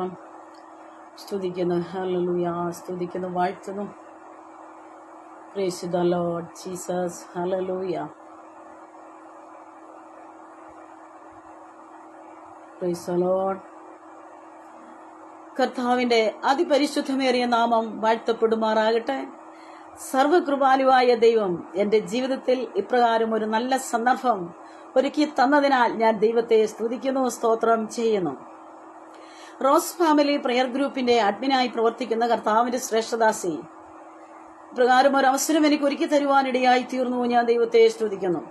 സ്തോത്രം. സ്തുതിക്കുന്നു, ഹല്ലേലൂയ. സ്തുതിക്കുന്നു, വാഴ്ത്തുന്നു. Price the Lord Jesus. Hallelujah. Price the Lord. കർത്താവിന്റെ അതിപരിശുദ്ധമേറിയ നാമം വാഴ്ത്തപ്പെടുമാറാകട്ടെ. സർവകൃപാലുവായ ദൈവം എന്റെ ജീവിതത്തിൽ ഇപ്രകാരം ഒരു നല്ല സന്ദർഭം ഒരുക്കി തന്നതിനാൽ ഞാൻ ദൈവത്തെ സ്തുതിക്കുന്നു, സ്തോത്രം ചെയ്യുന്നു. റോസ് ഫാമിലി പ്രെയർ ഗ്രൂപ്പിന്റെ അഡ്മിനായി പ്രവർത്തിക്കുന്ന കർത്താവിന്റെ ശ്രേഷ്ഠദാസി ഇപ്രകാരം ഒരു അവസരം എനിക്ക് ഒരുക്കി തരുവാനിടയായി തീർന്നു. ഞാൻ ദൈവത്തെ സ്തുതിക്കുന്നു.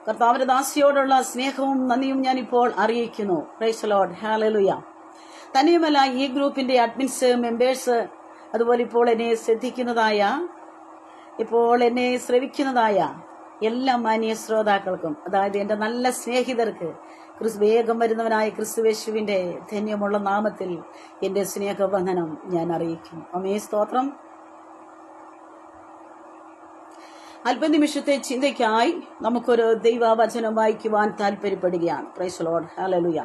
കർത്താവിന്റെ ദാസിയോടുള്ള സ്നേഹവും നന്ദിയും ഞാൻ ഇപ്പോൾ അറിയിക്കുന്നു. Price the Lord. ഹല്ലേലൂയ. തന്നെയുമല്ല, ഈ ഗ്രൂപ്പിന്റെ അഡ്മിൻസ്, മെമ്പേഴ്സ്, അതുപോലെ ഇപ്പോൾ എന്നെ ശ്രവിക്കുന്നതായ എല്ലാ മാന്യ ശ്രോതാക്കൾക്കും, അതായത് എന്റെ നല്ല സ്നേഹിതർക്ക് വേഗം വരുന്നവനായ ക്രിസ്തുവേശുവിന്റെ ധന്യമുള്ള നാമത്തിൽ എന്റെ സ്നേഹവന്ദനം ഞാൻ അറിയിക്കും. അമേ സ്തോത്രം. അല്പനിമിഷത്തെ ചിന്തയ്ക്കായി നമുക്കൊരു ദൈവവചനം വായിക്കുവാൻ താല്പര്യപ്പെടുകയാണ്. Praise the Lord. ഹല്ലേലൂയ.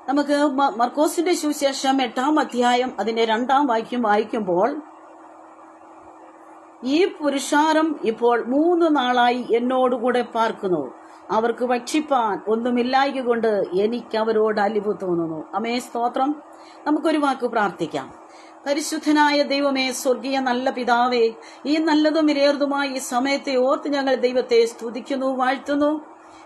നമുക്ക് മർക്കോസിന്റെ സുവിശേഷം 8-ാം അധ്യായം അതിന്റെ 2-ാം വാക്യം വായിക്കുമ്പോൾ, ഈ പുരുഷാരം ഇപ്പോൾ 3 നാളായി എന്നോടുകൂടെ പാർക്കുന്നു, അവർക്ക് ഭക്ഷിപ്പാൻ ഒന്നുമില്ലായ്കൊണ്ട് എനിക്ക് അവരോട് അലിവ് തോന്നുന്നു. അമേ സ്തോത്രം. നമുക്കൊരു വാക്ക് പ്രാർത്ഥിക്കാം. പരിശുദ്ധനായ ദൈവമേ, സ്വർഗീയ നല്ല പിതാവേ, ഈ നല്ലതും വിലയേറുതുമായ ഈ സമയത്തെ ഓർത്ത് ഞങ്ങൾ ദൈവത്തെ സ്തുതിക്കുന്നു, വാഴ്ത്തുന്നു.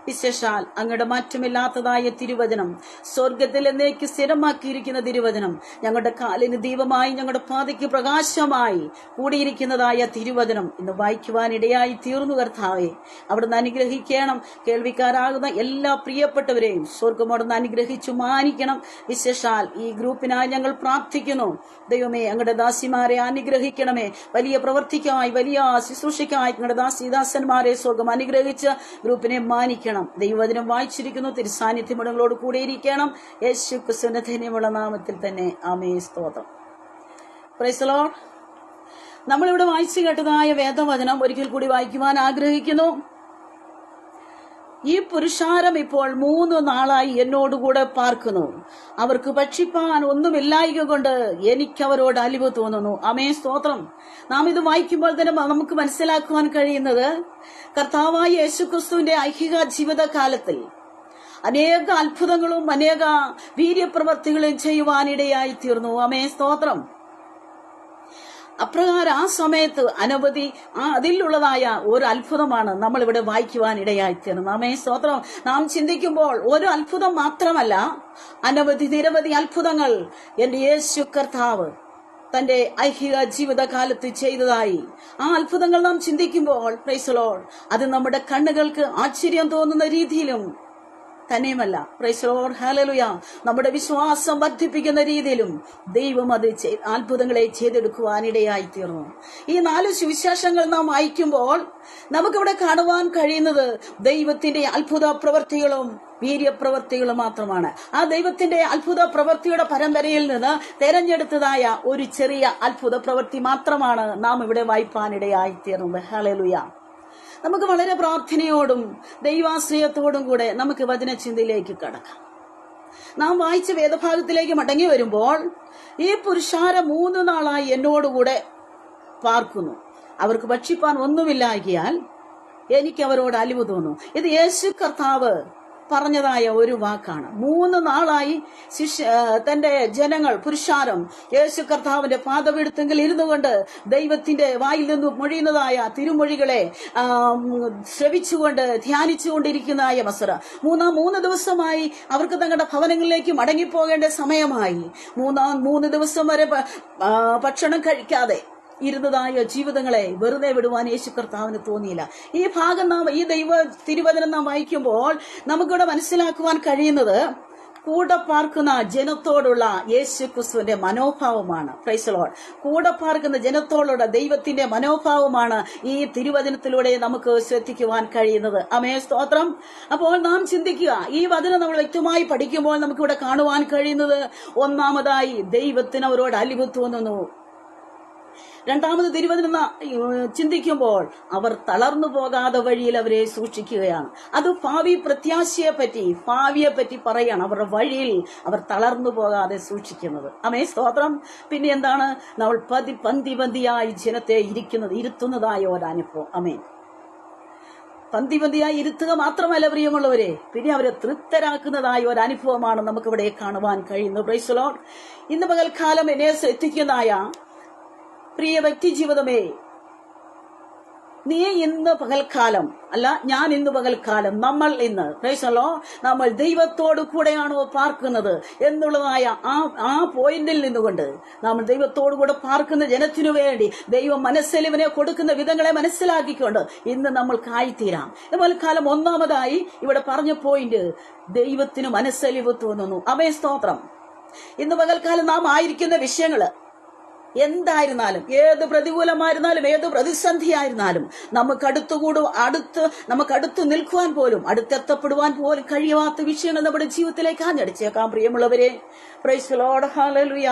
വിശേഷാൽ അങ്ങയുടെ മാറ്റമില്ലാത്തതായ തിരുവചനം, സ്വർഗത്തിൽ എന്നേക്ക് സ്ഥിരമാക്കിയിരിക്കുന്ന തിരുവചനം, ഞങ്ങളുടെ കാലിന് ദീപമായി ഞങ്ങളുടെ പാതയ്ക്ക് പ്രകാശമായി കൂടിയിരിക്കുന്നതായ തിരുവചനം ഇന്ന് വായിക്കുവാനിടയായി തീർന്നു. കർത്താവേ, അവിടുന്ന് അനുഗ്രഹിക്കണം. കേൾവിക്കാരാകുന്ന എല്ലാ പ്രിയപ്പെട്ടവരെയും സ്വർഗമോടൊന്ന് അനുഗ്രഹിച്ചു മാനിക്കണം. വിശേഷാൽ ഈ ഗ്രൂപ്പിനായി ഞങ്ങൾ പ്രാർത്ഥിക്കുന്നു. ദൈവമേ, അങ്ങയുടെ ദാസിമാരെ അനുഗ്രഹിക്കണമേ. വലിയ പ്രവർത്തിക്കായി, വലിയ ശുശ്രൂഷയ്ക്കായി ഞങ്ങളുടെ ദാസിദാസന്മാരെ സ്വർഗം അനുഗ്രഹിച്ച് ഗ്രൂപ്പിനെ മാനിക്കണം. ദൈവവചനം വായിച്ചിരിക്കുന്നു. തിരുസാന്നിധ്യം നിങ്ങളോട് കൂടിയിരിക്കണം. യേശു ക്രിസ്തുവിന്റെ ധന്യമുള്ള നാമത്തിൽ തന്നെ. ആമേ സ്തോത്രം. Price the Lord. നമ്മളിവിടെ വായിച്ചു കേട്ടതായ വേദവചനം ഒരിക്കൽ കൂടി വായിക്കുവാൻ ആഗ്രഹിക്കുന്നു. ഈ പുരുഷാരം ഇപ്പോൾ 3 നാളായി എന്നോടുകൂടെ പാർക്കുന്നു, അവർക്ക് ഭക്ഷിപ്പാൻ ഒന്നുമില്ലായ്കൊണ്ട് എനിക്ക് അവരോട് അലിവ് തോന്നുന്നു. അമേ സ്തോത്രം. നാം ഇത് വായിക്കുമ്പോൾ തന്നെ നമുക്ക് മനസ്സിലാക്കുവാൻ കഴിയുന്നത്, കർത്താവായ യേശുക്രിസ്തുവിന്റെ ഐഹിക ജീവിതകാലത്തിൽ അനേക അത്ഭുതങ്ങളും അനേക വീര്യപ്രവർത്തികളും ചെയ്യുവാനിടയായി തീർന്നു. അമേ സ്തോത്രം. അപ്രകാരം ആ സമയത്ത് അനവധി അതിലുള്ളതായ ഒരു അത്ഭുതമാണ് നമ്മൾ ഇവിടെ വായിക്കുവാൻ ഇടയായിത്തീർന്നത്. ആമേ സ്തോത്രം. നാം ചിന്തിക്കുമ്പോൾ ഒരു അത്ഭുതം മാത്രമല്ല, നിരവധി അത്ഭുതങ്ങൾ എന്റെ യേശു കർത്താവ് തന്റെ ഐഹിക ജീവിതകാലത്ത് ചെയ്തതായി ആ അത്ഭുതങ്ങൾ നാം ചിന്തിക്കുമ്പോൾ, പ്രൈസ് ദി ലോർഡ്, അത് നമ്മുടെ കണ്ണുകൾക്ക് ആശ്ചര്യം തോന്നുന്ന രീതിയിലും തന്നെയുമല്ല, പ്രൈസ് ദി ലോർഡ്, ഹല്ലേലൂയ, നമ്മുടെ വിശ്വാസം വർദ്ധിപ്പിക്കുന്ന രീതിയിലും ദൈവം അത് അത്ഭുതങ്ങളെ ചെയ്തെടുക്കുവാനിടയായി തീർന്നു. ഈ 4 സുവിശേഷങ്ങൾ നാം വായിക്കുമ്പോൾ നമുക്കിവിടെ കാണുവാൻ കഴിയുന്നത് ദൈവത്തിന്റെ അത്ഭുത പ്രവൃത്തികളും വീര്യപ്രവൃത്തികളും മാത്രമാണ്. ആ ദൈവത്തിന്റെ അത്ഭുത പ്രവൃത്തിയുടെ പരമ്പരയിൽ നിന്ന് തെരഞ്ഞെടുത്തതായ ഒരു ചെറിയ അത്ഭുത പ്രവൃത്തി മാത്രമാണ് നാം ഇവിടെ വായിപ്പാനിടയായി തീർന്നത്. ഹല്ലേലൂയ. നമുക്ക് വളരെ പ്രാർത്ഥനയോടും ദൈവാശ്രയത്തോടും കൂടെ നമുക്ക് വചനചിന്തയിലേക്ക് കടക്കാം. നാം വായിച്ച വേദഭാഗത്തിലേക്ക് മടങ്ങി വരുമ്പോൾ, ഈ പുരുഷാരം 3 നാളായി എന്നോടുകൂടെ പാർക്കുന്നു, അവർക്ക് ഭക്ഷിപ്പാൻ ഒന്നുമില്ലാകിയാൽ എനിക്ക് അവരോട് അലിവ് തോന്നും. ഇത് യേശു കർത്താവ് പറഞ്ഞതായ ഒരു വാക്കാണ്. 3 നാളായി തന്റെ ജനങ്ങൾ, പുരുഷാരം, യേശു കർത്താവിന്റെ പാദപീഠത്തിൽ ഇരുന്നു കൊണ്ട് ദൈവത്തിന്റെ വായിൽ നിന്ന് മൊഴിയുന്നതായ തിരുമൊഴികളെ ശ്രവിച്ചുകൊണ്ട് ധ്യാനിച്ചുകൊണ്ടിരിക്കുന്നതായ അവസരം. 3 ദിവസമായി അവർക്ക് തങ്ങളുടെ ഭവനങ്ങളിലേക്ക് മടങ്ങിപ്പോകേണ്ട സമയമായി. 3 ദിവസം വരെ ഭക്ഷണം കഴിക്കാതെ ഇരുന്നതായ ജീവിതങ്ങളെ വെറുതെ വിടുവാൻ യേശു കർത്താവിന് തോന്നിയില്ല. ഈ ഭാഗം ഈ ദൈവ തിരുവചനം നാം വായിക്കുമ്പോൾ നമുക്കിവിടെ മനസ്സിലാക്കുവാൻ കഴിയുന്നത്, കൂടെ പാർക്കുന്ന ജനത്തോടുള്ള യേശു ക്രിസ്തുവിന്റെ മനോഭാവമാണ്. Price the Lord. കൂടെ പാർക്കുന്ന ജനത്തോടുള്ള ദൈവത്തിന്റെ മനോഭാവമാണ് ഈ തിരുവചനത്തിലൂടെ നമുക്ക് ശ്രദ്ധിക്കുവാൻ കഴിയുന്നത്. അമേ സ്തോത്രം. അപ്പോൾ നാം ചിന്തിക്കുക, ഈ വചനം നമ്മൾ വ്യക്തമായി പഠിക്കുമ്പോൾ നമുക്കിവിടെ കാണുവാൻ കഴിയുന്നത്, ഒന്നാമതായി ദൈവത്തിന് അവരോട് അലിവ് തോന്നുന്നു. രണ്ടാമത് തിരുവചനം ചിന്തിക്കുമ്പോൾ അവർ തളർന്നു പോകാതെ വഴിയിൽ അവരെ സൂക്ഷിക്കുകയാണ്. അത് ഭാവിയെ പറ്റി പറയാണ്. അവരുടെ വഴിയിൽ അവർ തളർന്നു പോകാതെ സൂക്ഷിക്കുന്നത്. അമേ സ്തോത്രം. പിന്നെ എന്താണ്? നമ്മൾ പന്തിയായി ജനത്തെ ഇരുത്തുന്നതായ ഒരനുഭവം. അമേ, പന്തിയായി ഇരുത്തുക മാത്രമല്ല പ്രിയമുള്ളവരെ, പിന്നെ അവരെ തൃപ്തരാക്കുന്നതായ ഒരു അനുഭവമാണ് നമുക്കിവിടെ കാണുവാൻ കഴിയുന്നത്. Price the Lord. ഇന്ന് പകൽക്കാലം എന്നെ ശ്രദ്ധിക്കുന്നതായ പ്രിയ വ്യക്തി ജീവിതമേ, നീ ഇന്ന് പകൽക്കാലം അല്ല, ഞാൻ ഇന്ന് പകൽക്കാലം, നമ്മൾ ഇന്ന് നമ്മൾ ദൈവത്തോട് കൂടെയാണോ പാർക്കുന്നത് എന്നുള്ളതായ ആ പോയിന്റിൽ നിന്നുകൊണ്ട് നമ്മൾ ദൈവത്തോടു കൂടെ പാർക്കുന്ന ജനത്തിനു വേണ്ടി ദൈവം മനസ്സലിവിനെ കൊടുക്കുന്ന വിധങ്ങളെ മനസ്സിലാക്കിക്കൊണ്ട് ഇന്ന് നമ്മൾക്കായിത്തീരാം. പകൽക്കാലം ഒന്നാമതായി ഇവിടെ പറഞ്ഞ പോയിന്റ്, ദൈവത്തിന് മനസ്സലിവ് തോന്നുന്നു. അമേ സ്തോത്രം. ഇന്ന് പകൽക്കാലം നാം ആയിരിക്കുന്ന വിഷയങ്ങള് എന്തായിരുന്നാലും, ഏത് പ്രതികൂലമായിരുന്നാലും, ഏത് പ്രതിസന്ധിയായിരുന്നാലും, നമുക്കടുത്ത് നിൽക്കുവാൻ പോലും, അടുത്തെത്തപ്പെടുവാൻ പോലും കഴിയാത്ത വിഷയങ്ങൾ നമ്മുടെ ജീവിതത്തിലേക്ക് ആഞ്ഞടിച്ചേക്കാം പ്രിയമുള്ളവരെ. Price the Lord. ഹല്ലേലൂയ.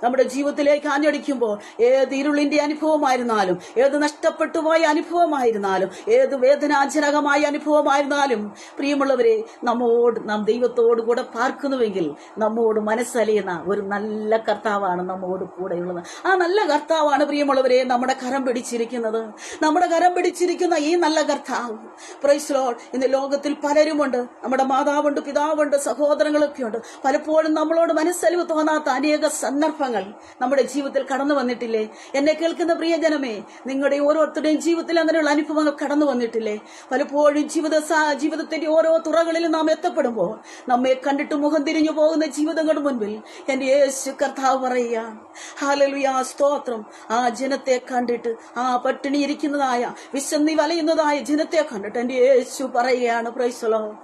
നമ്മുടെ ജീവിതത്തിലേക്ക് ആഞ്ഞടിക്കുമ്പോൾ ഏത് ഇരുളിന്റെ അനുഭവമായിരുന്നാലും, ഏത് നഷ്ടപ്പെട്ടു പോയ അനുഭവമായിരുന്നാലും, ഏത് വേദനാജനകമായ അനുഭവമായിരുന്നാലും, പ്രിയമുള്ളവരെ, നാം ദൈവത്തോടു കൂടെ പാർക്കുന്നുവെങ്കിൽ നമ്മോട് മനസ്സലിയുന്ന ഒരു നല്ല കർത്താവാണ് നമ്മോട് കൂടെയുള്ളത്. ആ നല്ല കർത്താവാണ് പ്രിയമുള്ളവരെ നമ്മുടെ കരം പിടിച്ചിരിക്കുന്നത്. നമ്മുടെ കരം പിടിച്ചിരിക്കുന്ന ഈ നല്ല കർത്താവ്, പ്രൈസ് ദി ലോർഡ്. ഇന്ന് ലോകത്തിൽ പലരുമുണ്ട്. നമ്മുടെ മാതാവുണ്ട്, പിതാവുണ്ട്, സഹോദരങ്ങളൊക്കെ ഉണ്ട്. പലപ്പോഴും നമ്മളോട് മനസ്സലിവ് തോന്നാത്ത അനേക സന്ദർഭങ്ങൾ നമ്മുടെ ജീവിതത്തിൽ കടന്നു വന്നിട്ടില്ലേ? എന്നെ കേൾക്കുന്ന പ്രിയജനമേ, നിങ്ങളുടെ ഓരോരുത്തരുടെയും ജീവിതത്തിൽ അങ്ങനെയുള്ള അനുഭവങ്ങൾ കടന്നു വന്നിട്ടില്ലേ? പലപ്പോഴും ജീവിതത്തിന്റെ ഓരോ തുറകളിലും നാം എത്തപ്പെടുമ്പോൾ നമ്മെ കണ്ടിട്ട് മുഖം തിരിഞ്ഞു പോകുന്ന ജീവിതങ്ങളുടെ മുൻപിൽ എന്റെ യേശു കർത്താവ് പറയുക, ഹല്ലേലൂയ, സ്തോത്രം. ആ ജനത്തെ കണ്ടിട്ട്, ആ പട്ടിണി ഇരിക്കുന്നതായ, വിശന്നി വലയുന്നതായ ജനത്തെ കണ്ടിട്ട് എന്റെ യേശു പറയുകയാണ്, പ്രൈസ് ദി ലോർഡ്,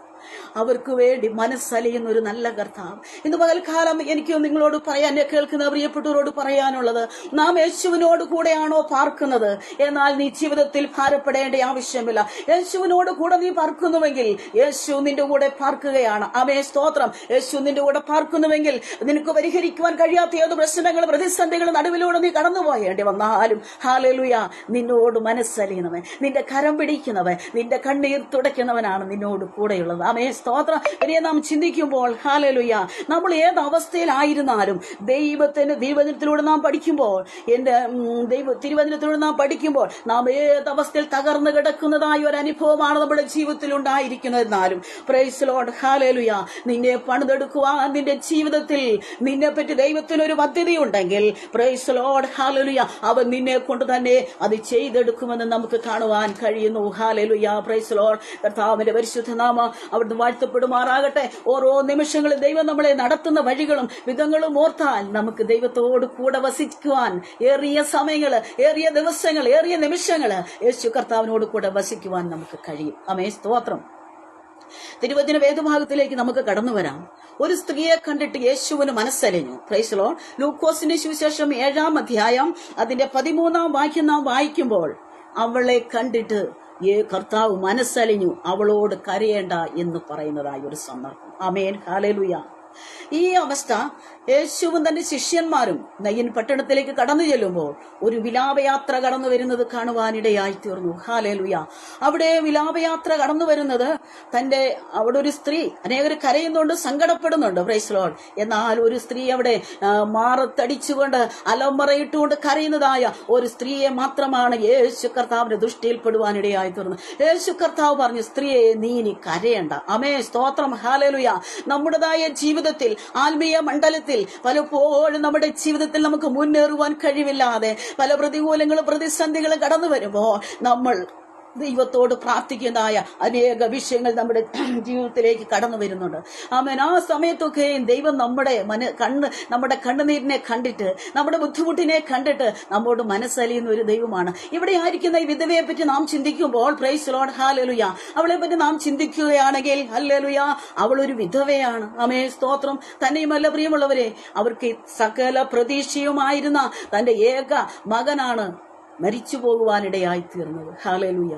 അവർക്ക് വേണ്ടി മനസ്സലിയുന്ന ഒരു നല്ല കർത്താവ്. ഇന്ന് പകൽക്കാലം എനിക്ക് നിങ്ങളോട് പറയാൻ, എന്നെ കേൾക്കുന്ന പ്രിയപ്പെട്ടവരോട് പറയാനുള്ളത്, നാം യേശുവിനോട് കൂടെയാണോ പാർക്കുന്നത്? എന്നാൽ നീ ജീവിതത്തിൽ ഭാരപ്പെടേണ്ട ആവശ്യമില്ല. യേശുവിനോട് കൂടെ നീ പാർക്കുന്നുവെങ്കിൽ യേശു നിന്റെ കൂടെ പാർക്കുകയാണ്. ആമേൻ, സ്തോത്രം. യേശു നിന്റെ കൂടെ പാർക്കുന്നുവെങ്കിൽ നിനക്ക് പരിഹരിക്കുവാൻ കഴിയാത്ത ഏത് പ്രശ്നങ്ങളും പ്രതിസന്ധികളും നടുവിലൂടെ നീ കടന്നു പോയേണ്ടി വന്നാലും, ഹല്ലേലൂയ, നിന്നോട് മനസ്സലിയുന്നവൻ, നിന്റെ കരം പിടിക്കുന്നവൻ, നിന്റെ കണ്ണീർ തുടയ്ക്കുന്നവനാണ് നിന്നോട് കൂടെയുള്ളത്. ആമേൻ, സ്തോത്രം. ഇനി നാം ചിന്തിക്കുമ്പോൾ, ഹല്ലേലൂയ, നമ്മൾ ഏത് അവസ്ഥയിലായിരുന്നാലും തിരുവചനത്തിലൂടെ നാം പഠിക്കുമ്പോൾ, തിരുവചനത്തിലൂടെ നാം പഠിക്കുമ്പോൾ നാം ഏത് അവസ്ഥയിൽ തകർന്നു കിടക്കുന്നതായ ഒരു അനുഭവമാണ് നമ്മുടെ ജീവിതത്തിൽ ഉണ്ടായിരിക്കുന്നതെന്നാലും, പ്രൈസ് ദി ലോർഡ്, ഹല്ലേലൂയ, നിന്നെ പണിതെടുക്കുവാൻ നിന്റെ ജീവിതത്തിൽ നിന്നെപ്പറ്റി ദൈവത്തിനൊരു പദ്ധതിയുണ്ടെങ്കിൽ, പ്രൈസ് ദി ലോർഡ്, ഹല്ലേലൂയ, അവൻ നിന്നെ കൊണ്ട് തന്നെ അത് ചെയ്തെടുക്കുമെന്ന് നമുക്ക് കാണുവാൻ കഴിയുന്നു. Hallelujah, price the Lord. കർത്താവിന്റെ പരിശുദ്ധ നാമം അവിടുന്ന് വാഴ്ത്തപ്പെടുമാറാകട്ടെ. ഓരോ നിമിഷങ്ങളും ദൈവം നമ്മളെ നടത്തുന്ന വഴികളും വിധങ്ങളും ഓർത്താൽ നമുക്ക് ദൈവത്തോട് കൂടെ വസിക്കുവാൻ ഏറിയ സമയങ്ങള്, ഏറിയ ദിവസങ്ങൾ, ഏറിയ നിമിഷങ്ങള് യേശു കർത്താവിനോട് കൂടെ വസിക്കുവാൻ നമുക്ക് കഴിയും. ആമേൻ, സ്തോത്രം. തിരുവചന വേദഭാഗത്തിലേക്ക് നമുക്ക് കടന്നു വരാം. ഒരു സ്ത്രീയെ കണ്ടിട്ട് യേശുവിന് മനസ്സലിഞ്ഞു. Price the Lord. ലൂക്കോസിന്റെ സുവിശേഷം 7-ാം അധ്യായം അതിന്റെ 13-ാം വാക്യം നാം വായിക്കുമ്പോൾ, അവളെ കണ്ടിട്ട് കർത്താവ് മനസ്സലിഞ്ഞു, അവളോട് കരയേണ്ട എന്ന് പറയുന്നതായ ഒരു സന്ദർഭം. ആമേൻ, ഹല്ലേലൂയ. ഈ അവസ്ഥ യേശുവും തന്റെ ശിഷ്യന്മാരും നയ്യൻ പട്ടണത്തിലേക്ക് കടന്നു ചെല്ലുമ്പോൾ ഒരു വിലാപയാത്ര കടന്നു വരുന്നത് കാണുവാനിടയായി തീർന്നു. ഹല്ലേലൂയ. അവിടെ വിലാപയാത്ര കടന്നു വരുന്നത് അവിടെ ഒരു സ്ത്രീ, അനേകർ കരയുന്നുണ്ട്, സങ്കടപ്പെടുന്നുണ്ട്. Price the Lord. എന്നാൽ ഒരു സ്ത്രീ അവിടെ മാറത്തടിച്ചുകൊണ്ട് അലമ്പറയിട്ടുകൊണ്ട് കരയുന്നതായ ഒരു സ്ത്രീയെ മാത്രമാണ് യേശു കർത്താവിന്റെ ദൃഷ്ടിയിൽപ്പെടുവാനിടയായി തീർന്നത്. യേശു കർത്താവ് പറഞ്ഞു, സ്ത്രീയെ, നീ ഇനി കരയണ്ട. ആമേൻ, സ്തോത്രം. ഹല്ലേലൂയ. നമ്മുടേതായ ജീവിതത്തിൽ, ആത്മീയ മണ്ഡലത്തിൽ പലപ്പോഴും നമ്മുടെ ജീവിതത്തിൽ നമുക്ക് മുന്നേറുവാൻ കഴിവില്ലാതെ പല പ്രതികൂലങ്ങളും പ്രതിസന്ധികളും കടന്നു വരുമ്പോൾ നമ്മൾ ദൈവത്തോട് പ്രാർത്ഥിക്കുന്നതായ അനേക വിഷയങ്ങൾ നമ്മുടെ ജീവിതത്തിലേക്ക് കടന്നു വരുന്നുണ്ട്. ആമേൻ. ആ സമയത്തൊക്കെ ദൈവം നമ്മുടെ കണ്ണുനീരിനെ കണ്ടിട്ട്, നമ്മുടെ ബുദ്ധിമുട്ടിനെ കണ്ടിട്ട് നമ്മോട് മനസ്സലിയുന്ന ഒരു ദൈവമാണ്. ഇവിടെ ആയിരിക്കുന്ന ഈ വിധവയെ പറ്റി നാം ചിന്തിക്കുമ്പോൾ, പ്രൈസ് ദി ലോർഡ്, ഹല്ലേലൂയ, അവളെ പറ്റി നാം ചിന്തിക്കുകയാണെങ്കിൽ, ഹല്ലേലൂയ, അവളൊരു വിധവയാണ്. ആമേൻ, സ്തോത്രം. തന്നെയുമല്ല പ്രിയമുള്ളവരെ, അവർക്ക് സകല പ്രതീക്ഷയുമായിരുന്ന തന്റെ ഏക മകനാണ് മരിച്ചു പോകുവാനിടയായി തീർന്നത്. ഹല്ലേലൂയ.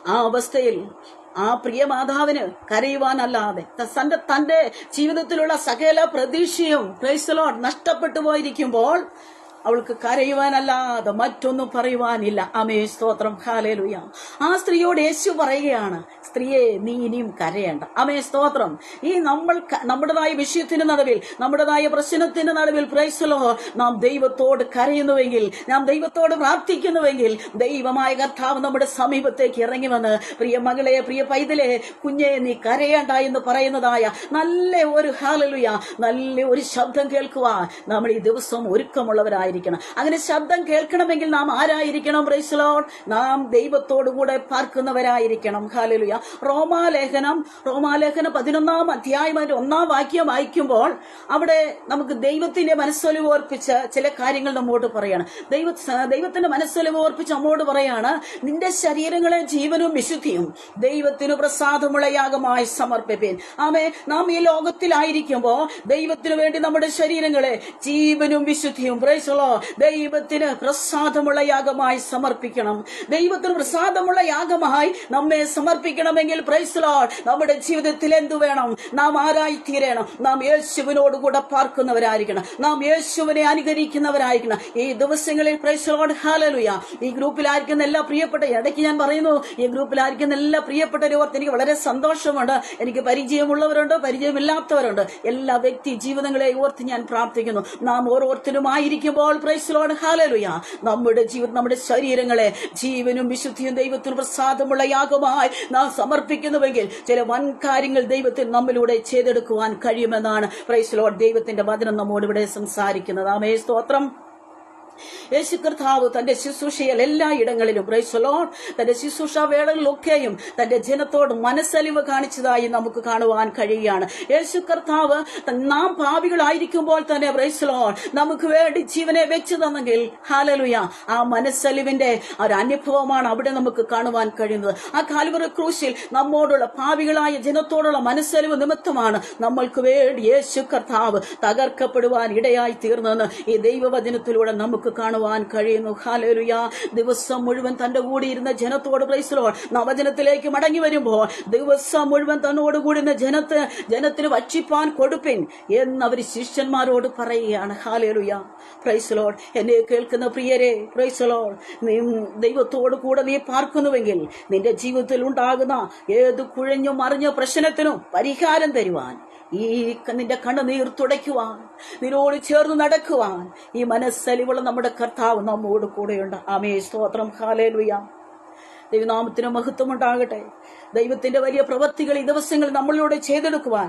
ആ അവസ്ഥയിൽ ആ പ്രിയ മാതാവിന് കരയുവാനല്ലാതെ തന്റെ ജീവിതത്തിലുള്ള സകല പ്രതീക്ഷയും, പ്രൈസ് ദി ലോർഡ്, നഷ്ടപ്പെട്ടു പോയിരിക്കുമ്പോൾ അവൾക്ക് കരയുവാനല്ലാതെ മറ്റൊന്നും പറയുവാനില്ല. ആമേ സ്തോത്രം. ഹല്ലേലൂയ. ആ സ്ത്രീയോട് യേശു പറയുകയാണ്, സ്ത്രീയെ നീ ഇനിയും കരയേണ്ട. ആമേ സ്തോത്രം. ഈ നമ്മുടേതായ വിഷയത്തിന് നടുവിൽ, നമ്മുടേതായ പ്രശ്നത്തിന്റെ നടുവിൽ പ്രൈസ് ദി ലോർഡ് നാം ദൈവത്തോട് കരയുന്നുവെങ്കിൽ, നാം ദൈവത്തോട് പ്രാർത്ഥിക്കുന്നുവെങ്കിൽ, ദൈവമായ കർത്താവ് നമ്മുടെ സമീപത്തേക്ക് ഇറങ്ങി വന്ന് പ്രിയ മകളെ, പ്രിയ പൈതലെ, കുഞ്ഞെ നീ കരയേണ്ട എന്ന് പറയുന്നതായ നല്ല ഒരു ഹല്ലേലൂയ, നല്ല ഒരു ശബ്ദം കേൾക്കുവാൻ നമ്മൾ ഈ ദിവസം ഒരുക്കമുള്ളവരായിരിക്കണം. അങ്ങനെ ശബ്ദം കേൾക്കണമെങ്കിൽ നാം ആരായിരിക്കണം? പ്രൈസ് ദി ലോർഡ് നാം ദൈവത്തോടുകൂടെ പാർക്കുന്നവരായിരിക്കണം. ഹല്ലേലൂയ. റോമാലേഖനം 11-ാം അധ്യായം 1-ാം വാക്യം വായിക്കുമ്പോൾ അവിടെ നമുക്ക് ദൈവത്തിന്റെ മനസ്സൊലിവ് ഓർപ്പിച്ച് ചില കാര്യങ്ങൾ നമ്മോട് പറയാണ്. ദൈവത്തിന്റെ മനസ്സൊലിവ് ഓർപ്പിച്ച് നമ്മോട് പറയാണ്, നിന്റെ ശരീരങ്ങളെ ജീവനും വിശുദ്ധിയും ദൈവത്തിനു പ്രസാദമുള്ള യാഗമായി സമർപ്പിപ്പീൻ. ആമേ, നാം ഈ ലോകത്തിലായിരിക്കുമ്പോൾ ദൈവത്തിനു വേണ്ടി നമ്മുടെ ശരീരങ്ങളെ ജീവനും വിശുദ്ധിയും പ്രൈസ് ദി ലോർഡ് ദൈവത്തിന് പ്രസാദമുള്ള യാഗമായി സമർപ്പിക്കണം. ദൈവത്തിന് പ്രസാദമുള്ള യാഗമായി നമ്മെ സമർപ്പിക്കണമെങ്കിൽ പ്രൈസ് ദി ലോർഡ് നമ്മുടെ ജീവിതത്തിൽ എന്തു വേണം? നാം ആരായി തീരണം? നാം യേശുവിനോടുകൂടെ പാർക്കുന്നവരായിരിക്കണം. നാം യേശുവിനെ അനുകരിക്കുന്നവരായിരിക്കണം. ഈ ദിവസങ്ങളിൽ പ്രൈസ് ദി ലോർഡ് ഹല്ലേലൂയ. ഈ ഗ്രൂപ്പിലായിരിക്കുന്ന എല്ലാ പ്രിയപ്പെട്ട, ഇടയ്ക്ക് ഞാൻ പറയുന്നു, ഈ ഗ്രൂപ്പിലായിരിക്കുന്ന എല്ലാ പ്രിയപ്പെട്ടവരെ ഓർത്ത് എനിക്ക് വളരെ സന്തോഷമുണ്ട്. എനിക്ക് പരിചയമുള്ളവരുണ്ട്, പരിചയമില്ലാത്തവരുണ്ട്. എല്ലാ വ്യക്തി ജീവിതങ്ങളെ ഓർത്ത് ഞാൻ പ്രാർത്ഥിക്കുന്നു. നാം ഓരോരുത്തരുമായിരിക്കുമ്പോൾ പ്രൈസ് ദി ലോർഡ് ഹല്ലേലൂയ നമ്മുടെ ജീവിതം, നമ്മുടെ ശരീരങ്ങളെ ജീവനും വിശുദ്ധിയും ദൈവത്തിന് പ്രസാദമുള്ള യാഗമായി നാം സമർപ്പിക്കുന്നുവെങ്കിൽ ചില വൻ കാര്യങ്ങൾ ദൈവത്തിൽ നമ്മിലൂടെ ചെയ്തെടുക്കുവാൻ കഴിയുമെന്നാണ് പ്രൈസ് ദി ലോർഡ് ദൈവത്തിന്റെ വചനം നമ്മോട് ഇവിടെ സംസാരിക്കുന്നത്. ആമേൻ സ്തോത്രം. യേശു കർത്താവ് തന്റെ ശുശ്രൂഷയിൽ എല്ലായിടങ്ങളിലും പ്രൈസ് ദി ലോർഡ് തന്റെ ശുശ്രൂഷ വേളകളിലൊക്കെയും തന്റെ ജനത്തോട് മനസ്സലിവ് കാണിച്ചതായി നമുക്ക് കാണുവാൻ കഴിയുകയാണ്. യേശു കർത്താവ് നാം പാപികളായിരിക്കുമ്പോൾ തന്നെ പ്രൈസ് ദി ലോർഡ് നമുക്ക് വേണ്ടി ജീവനെ വെച്ചു തന്നെങ്കിൽ ഹല്ലേലൂയ ആ മനസ്സലിവിന്റെ ഒരു അനുഭവമാണ് അവിടെ നമുക്ക് കാണുവാൻ കഴിയുന്നത്. ആ കാൽവറി ക്രൂശിൽ നമ്മോടുള്ള പാപികളായ ജനത്തോടുള്ള മനസ്സലിവ് നിമിത്തമാണ് നമ്മൾക്ക് വേണ്ടി യേശു കർത്താവ് തകർക്കപ്പെടുവാൻ ഇടയായി തീർന്നെന്ന് ഈ ദൈവവചനത്തിലൂടെ നമുക്ക് കാണുവാൻ കഴിയുന്നു. ഹല്ലേലൂയ. ദിവസം മുഴുവൻ തന്റെ കൂടി ഇരുന്ന ജനത്തോട് പ്രൈസ് ദി ലോർഡ് നവജനത്തിലേക്ക് മടങ്ങി വരുമ്പോൾ ദിവസം മുഴുവൻ തന്നോട് കൂടുന്ന ജനത്തിന് ഭക്ഷിപ്പാൻ കൊടുപ്പിൻ എന്നവർ ശിഷ്യന്മാരോട് പറയുകയാണ്. ഹല്ലേലൂയ. Price the Lord. എന്നെ കേൾക്കുന്ന പ്രിയരെ, പ്രൈസ് ദി ലോർഡ് ദൈവത്തോട് കൂടെ നീ പാർക്കുന്നുവെങ്കിൽ നിന്റെ ജീവിതത്തിൽ ഉണ്ടാകുന്ന ഏത് കുഴഞ്ഞു മറിഞ്ഞ പ്രശ്നത്തിനും പരിഹാരം തരുവാൻ, ഈ നിന്റെ കണ്ണുനീർ തുടയ്ക്കുവാൻ, നിന്നോട് ചേർന്ന് നടക്കുവാൻ ഈ മനസ്സലിവുള്ള നമ്മുടെ കർത്താവ് നമ്മോട് കൂടെയുണ്ട്. ആമേൻ സ്തോത്രം. ഹല്ലേലൂയ. ദൈവനാമത്തിന് മഹത്വം ഉണ്ടാകട്ടെ. ദൈവത്തിന്റെ വലിയ പ്രവൃത്തികൾ ഈ ദിവസങ്ങളിൽ നമ്മളിലൂടെ ചെയ്തെടുക്കുവാൻ,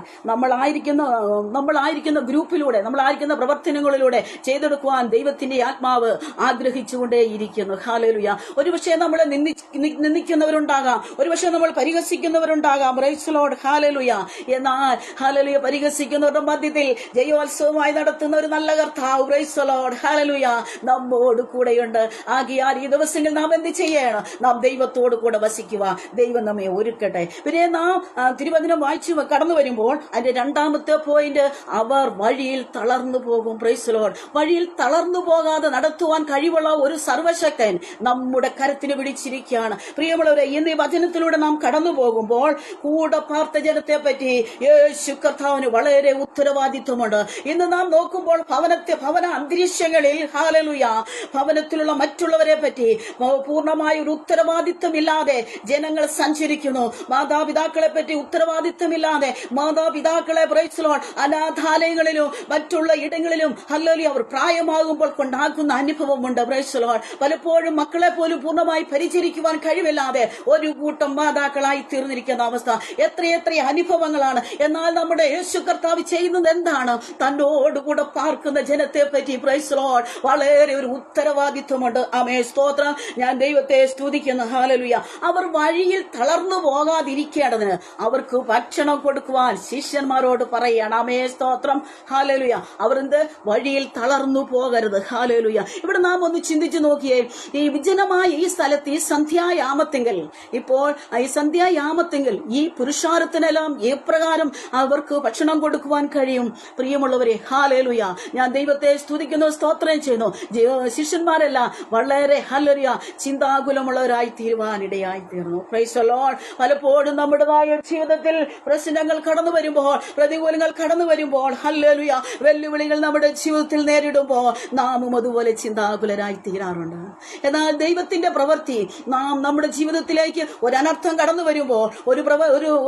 നമ്മളായിരിക്കുന്ന ഗ്രൂപ്പിലൂടെ, നമ്മളായിരിക്കുന്ന പ്രവർത്തനങ്ങളിലൂടെ ചെയ്തെടുക്കുവാൻ ദൈവത്തിന്റെ ആത്മാവ് ആഗ്രഹിച്ചുകൊണ്ടേയിരിക്കുന്നു. ഹല്ലേലൂയ. ഒരുപക്ഷെ നമ്മളെ നിന്ദിക്കുന്നവരുണ്ടാകാം, ഒരുപക്ഷെ നമ്മൾ പരിഹസിക്കുന്നവരുണ്ടാകാം. പ്രൈസ് ദി ലോർഡ് ഹല്ലേലൂയ. എന്നാൽ ഹല്ലേലൂയ പരിഹസിക്കുന്നവരുടെ മധ്യത്തിൽ ജയോത്സവമായി നടത്തുന്ന ഒരു നല്ല കർത്താവ് പ്രൈസ് ദി ലോർഡ് ഹല്ലേലൂയ നമ്മോട് കൂടെയുണ്ട്. ആകിയാൽ ഈ ദിവസങ്ങളിൽ നാം എന്ത് ചെയ്യണം? നാം ദൈവത്തോട് കൂടെ വസിക്കുക. ദൈവം നമ്മെ ഒരുക്കട്ടെ. പിന്നെ നാം തിരുവചനം വായിച്ചു കടന്നു വരുമ്പോൾ അതിന്റെ രണ്ടാമത്തെ പോയിന്റ്, അവർ വഴിയിൽ തളർന്നു പോകും. Price the Lord. വഴിയിൽ തളർന്നു പോകാതെ നടത്തുവാൻ കഴിവുള്ള ഒരു സർവശക്തൻ നമ്മുടെ കരത്തിന് പിടിച്ചിരിക്കുകയാണ്. പ്രിയമുള്ളവരെ, ഇന്ന് ഈ വചനത്തിലൂടെ നാം കടന്നു പോകുമ്പോൾ കൂടെ പാർത്ത ജനത്തെ പറ്റി യേശു കർത്താവിന് വളരെ ഉത്തരവാദിത്വമുണ്ട്. ഇന്ന് നാം നോക്കുമ്പോൾ ഭവന അന്തരീക്ഷങ്ങളിൽ ഹല്ലേലൂയ ഭവനത്തിലുള്ള മറ്റുള്ളവരെ പറ്റി പൂർണ്ണമായ ഒരു ഉത്തരവാദിത്വമില്ലാതെ ജനങ്ങൾ സഞ്ചരിക്കുന്നു. മാതാപിതാക്കളെ പറ്റി ഉത്തരവാദിത്വമില്ലാതെ മാതാപിതാക്കളെ പ്രൈസ് ദി ലോർഡ് അനാഥാലയങ്ങളിലും മറ്റുള്ള ഇടങ്ങളിലും ഹല്ലേലൂയ അവർ പ്രായമാകുമ്പോൾ കൊണ്ടാക്കുന്ന അനുഭവമുണ്ട്. Price the Lord. പലപ്പോഴും മക്കളെ പോലും പൂർണ്ണമായി പരിചരിക്കുവാൻ കഴിവില്ലാതെ ഒരു കൂട്ടം മാതാക്കളായി തീർന്നിരിക്കുന്ന അവസ്ഥ എത്രയെത്ര അനുഭവങ്ങളാണ്. എന്നാൽ നമ്മുടെ യേശു കർത്താവ് ചെയ്യുന്നത് എന്താണ്? തന്നോടുകൂടെ പാർക്കുന്ന ജനത്തെ പറ്റി പ്രൈസ് ദി ലോർഡ് വളരെ ഒരു ഉത്തരവാദിത്വമുണ്ട്. ആമേൻ സ്തോത്രം. ഞാൻ ദൈവത്തെ സ്തുതിക്കുന്നു. ഹല്ലേലൂയ. അവർ വഴിയിൽ തളർന്നു പോകാതിരിക്കേണ്ടതിന് അവർക്ക് ഭക്ഷണം കൊടുക്കുവാൻ ശിഷ്യന്മാരോട് പറയുകയാണ്. ആമേൻ സ്തോത്രം. ഹല്ലേലൂയ. അവർ വഴിയിൽ തളർന്നു പോകരുത്. ഹല്ലേലൂയ. ഇവിടെ നാം ഒന്ന് ചിന്തിച്ചു നോക്കിയേ, ഈ വിജനമായ ഈ സ്ഥലത്ത് ഈ സന്ധ്യായാമത്തെങ്കിൽ, ഇപ്പോൾ ഈ സന്ധ്യായാമത്തെങ്കിൽ ഈ പുരുഷാരത്തിനെല്ലാം എപ്രകാരം അവർക്ക് ഭക്ഷണം കൊടുക്കുവാൻ കഴിയും? പ്രിയമുള്ളവരെ, ഹല്ലേലൂയ. ഞാൻ ദൈവത്തെ സ്തുതിക്കുന്നു, സ്തോത്രം ചെയ്യുന്നു. ശിഷ്യന്മാരെല്ലാം വളരെ ഹല്ലേലൂയ ചിന്താകുലമുള്ളവരായി തീരുവാനിടയായി തീർന്നു. Price the Lord. പലപ്പോഴും നമ്മുടേതായ ജീവിതത്തിൽ പ്രശ്നങ്ങൾ കടന്നു വരുമ്പോൾ, പ്രതികൂലങ്ങൾ കടന്നു വരുമ്പോൾ, ഹല്ലേലൂയ, വെല്ലുവിളികൾ നമ്മുടെ ജീവിതത്തിൽ നേരിടുമ്പോൾ നാമും അതുപോലെ ചിന്താകുലരായി തീരാറുണ്ട്. എന്നാൽ ദൈവത്തിന്റെ പ്രവൃത്തി, നാം നമ്മുടെ ജീവിതത്തിലേക്ക് ഒരു അനർത്ഥം കടന്നു വരുമ്പോൾ,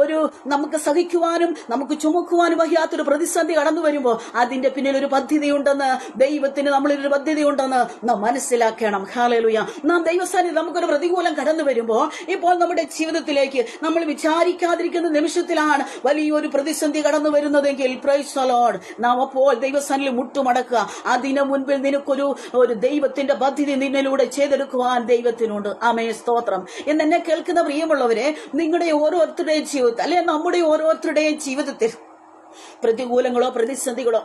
ഒരു നമുക്ക് സഹിക്കുവാനും നമുക്ക് ചുമക്കുവാനും വയ്യാത്തൊരു പ്രതിസന്ധി കടന്നു വരുമ്പോൾ അതിന്റെ പിന്നിൽ ഒരു പദ്ധതിയുണ്ടെന്ന്, ദൈവത്തിന് നമ്മളിലൊരു പദ്ധതിയുണ്ടെന്ന് നാം മനസ്സിലാക്കണം. ഹല്ലേലൂയ. നാം ദൈവസ്ഥാനിൽ നമുക്കൊരു പ്രതികൂലം കടന്നു വരുമ്പോൾ, ഇപ്പോൾ നമ്മുടെ ജീവിതത്തിലേക്ക് നമ്മൾ വിചാരിക്കാതിരിക്കുന്ന നിമിഷത്തിലാണ് വലിയൊരു പ്രതിസന്ധി കടന്നു വരുന്നതെങ്കിൽ, പ്രൈസ് ദി ലോർഡ്, നാം അപ്പോൾ ദൈവസ്ഥാനിൽ മുട്ടുമടക്കുക. അതിനു മുൻപിൽ നിനക്കൊരു ദൈവത്തിന്റെ പദ്ധതി നിന്നിലൂടെ ചെയ്തെടുക്കുവാൻ ദൈവത്തിനുണ്ട്. ആമേൻ, സ്തോത്രം. എന്നെ കേൾക്കുന്ന പ്രിയമുള്ളവരെ, നിങ്ങളുടെ ഓരോരുത്തരുടെയും ജീവിതത്തിൽ, അല്ലെ നമ്മുടെ ഓരോരുത്തരുടെയും ജീവിതത്തിൽ പ്രതികൂലങ്ങളോ പ്രതിസന്ധികളോ,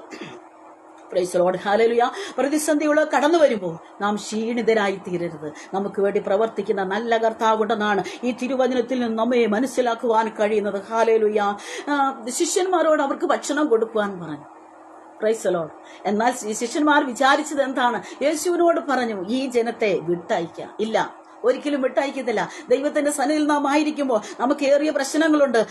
പ്രൈസ് ദി ലോർഡ്, ഹല്ലേലൂയ, പ്രതിസന്ധികളോ കടന്നു വരുമ്പോൾ നാം ക്ഷീണിതരായി തീരരുത്. നമുക്ക് വേണ്ടി പ്രവർത്തിക്കുന്ന നല്ല കർത്താവുണ്ടെന്നാണ് ഈ തിരുവചനത്തിൽ നിന്ന് നമ്മെ മനസ്സിലാക്കുവാൻ കഴിയുന്നത്. ഹല്ലേലൂയ. ശിഷ്യന്മാരോട് അവർക്ക് ഭക്ഷണം കൊടുക്കുവാൻ പറഞ്ഞു. Price the Lord. എന്നാൽ ശിഷ്യന്മാർ വിചാരിച്ചത് എന്താണ്? യേശുവിനോട് പറഞ്ഞു, ഈ ജനത്തെ വിട്ടയക്കാം. ഇല്ല, ഒരിക്കലും വിട്ടയക്കത്തില്ല. ദൈവത്തിന്റെ സന്നിധിയിൽ നാം ആയിരിക്കുമ്പോൾ നമുക്ക് ഏറിയ പ്രശ്നങ്ങളുണ്ട്.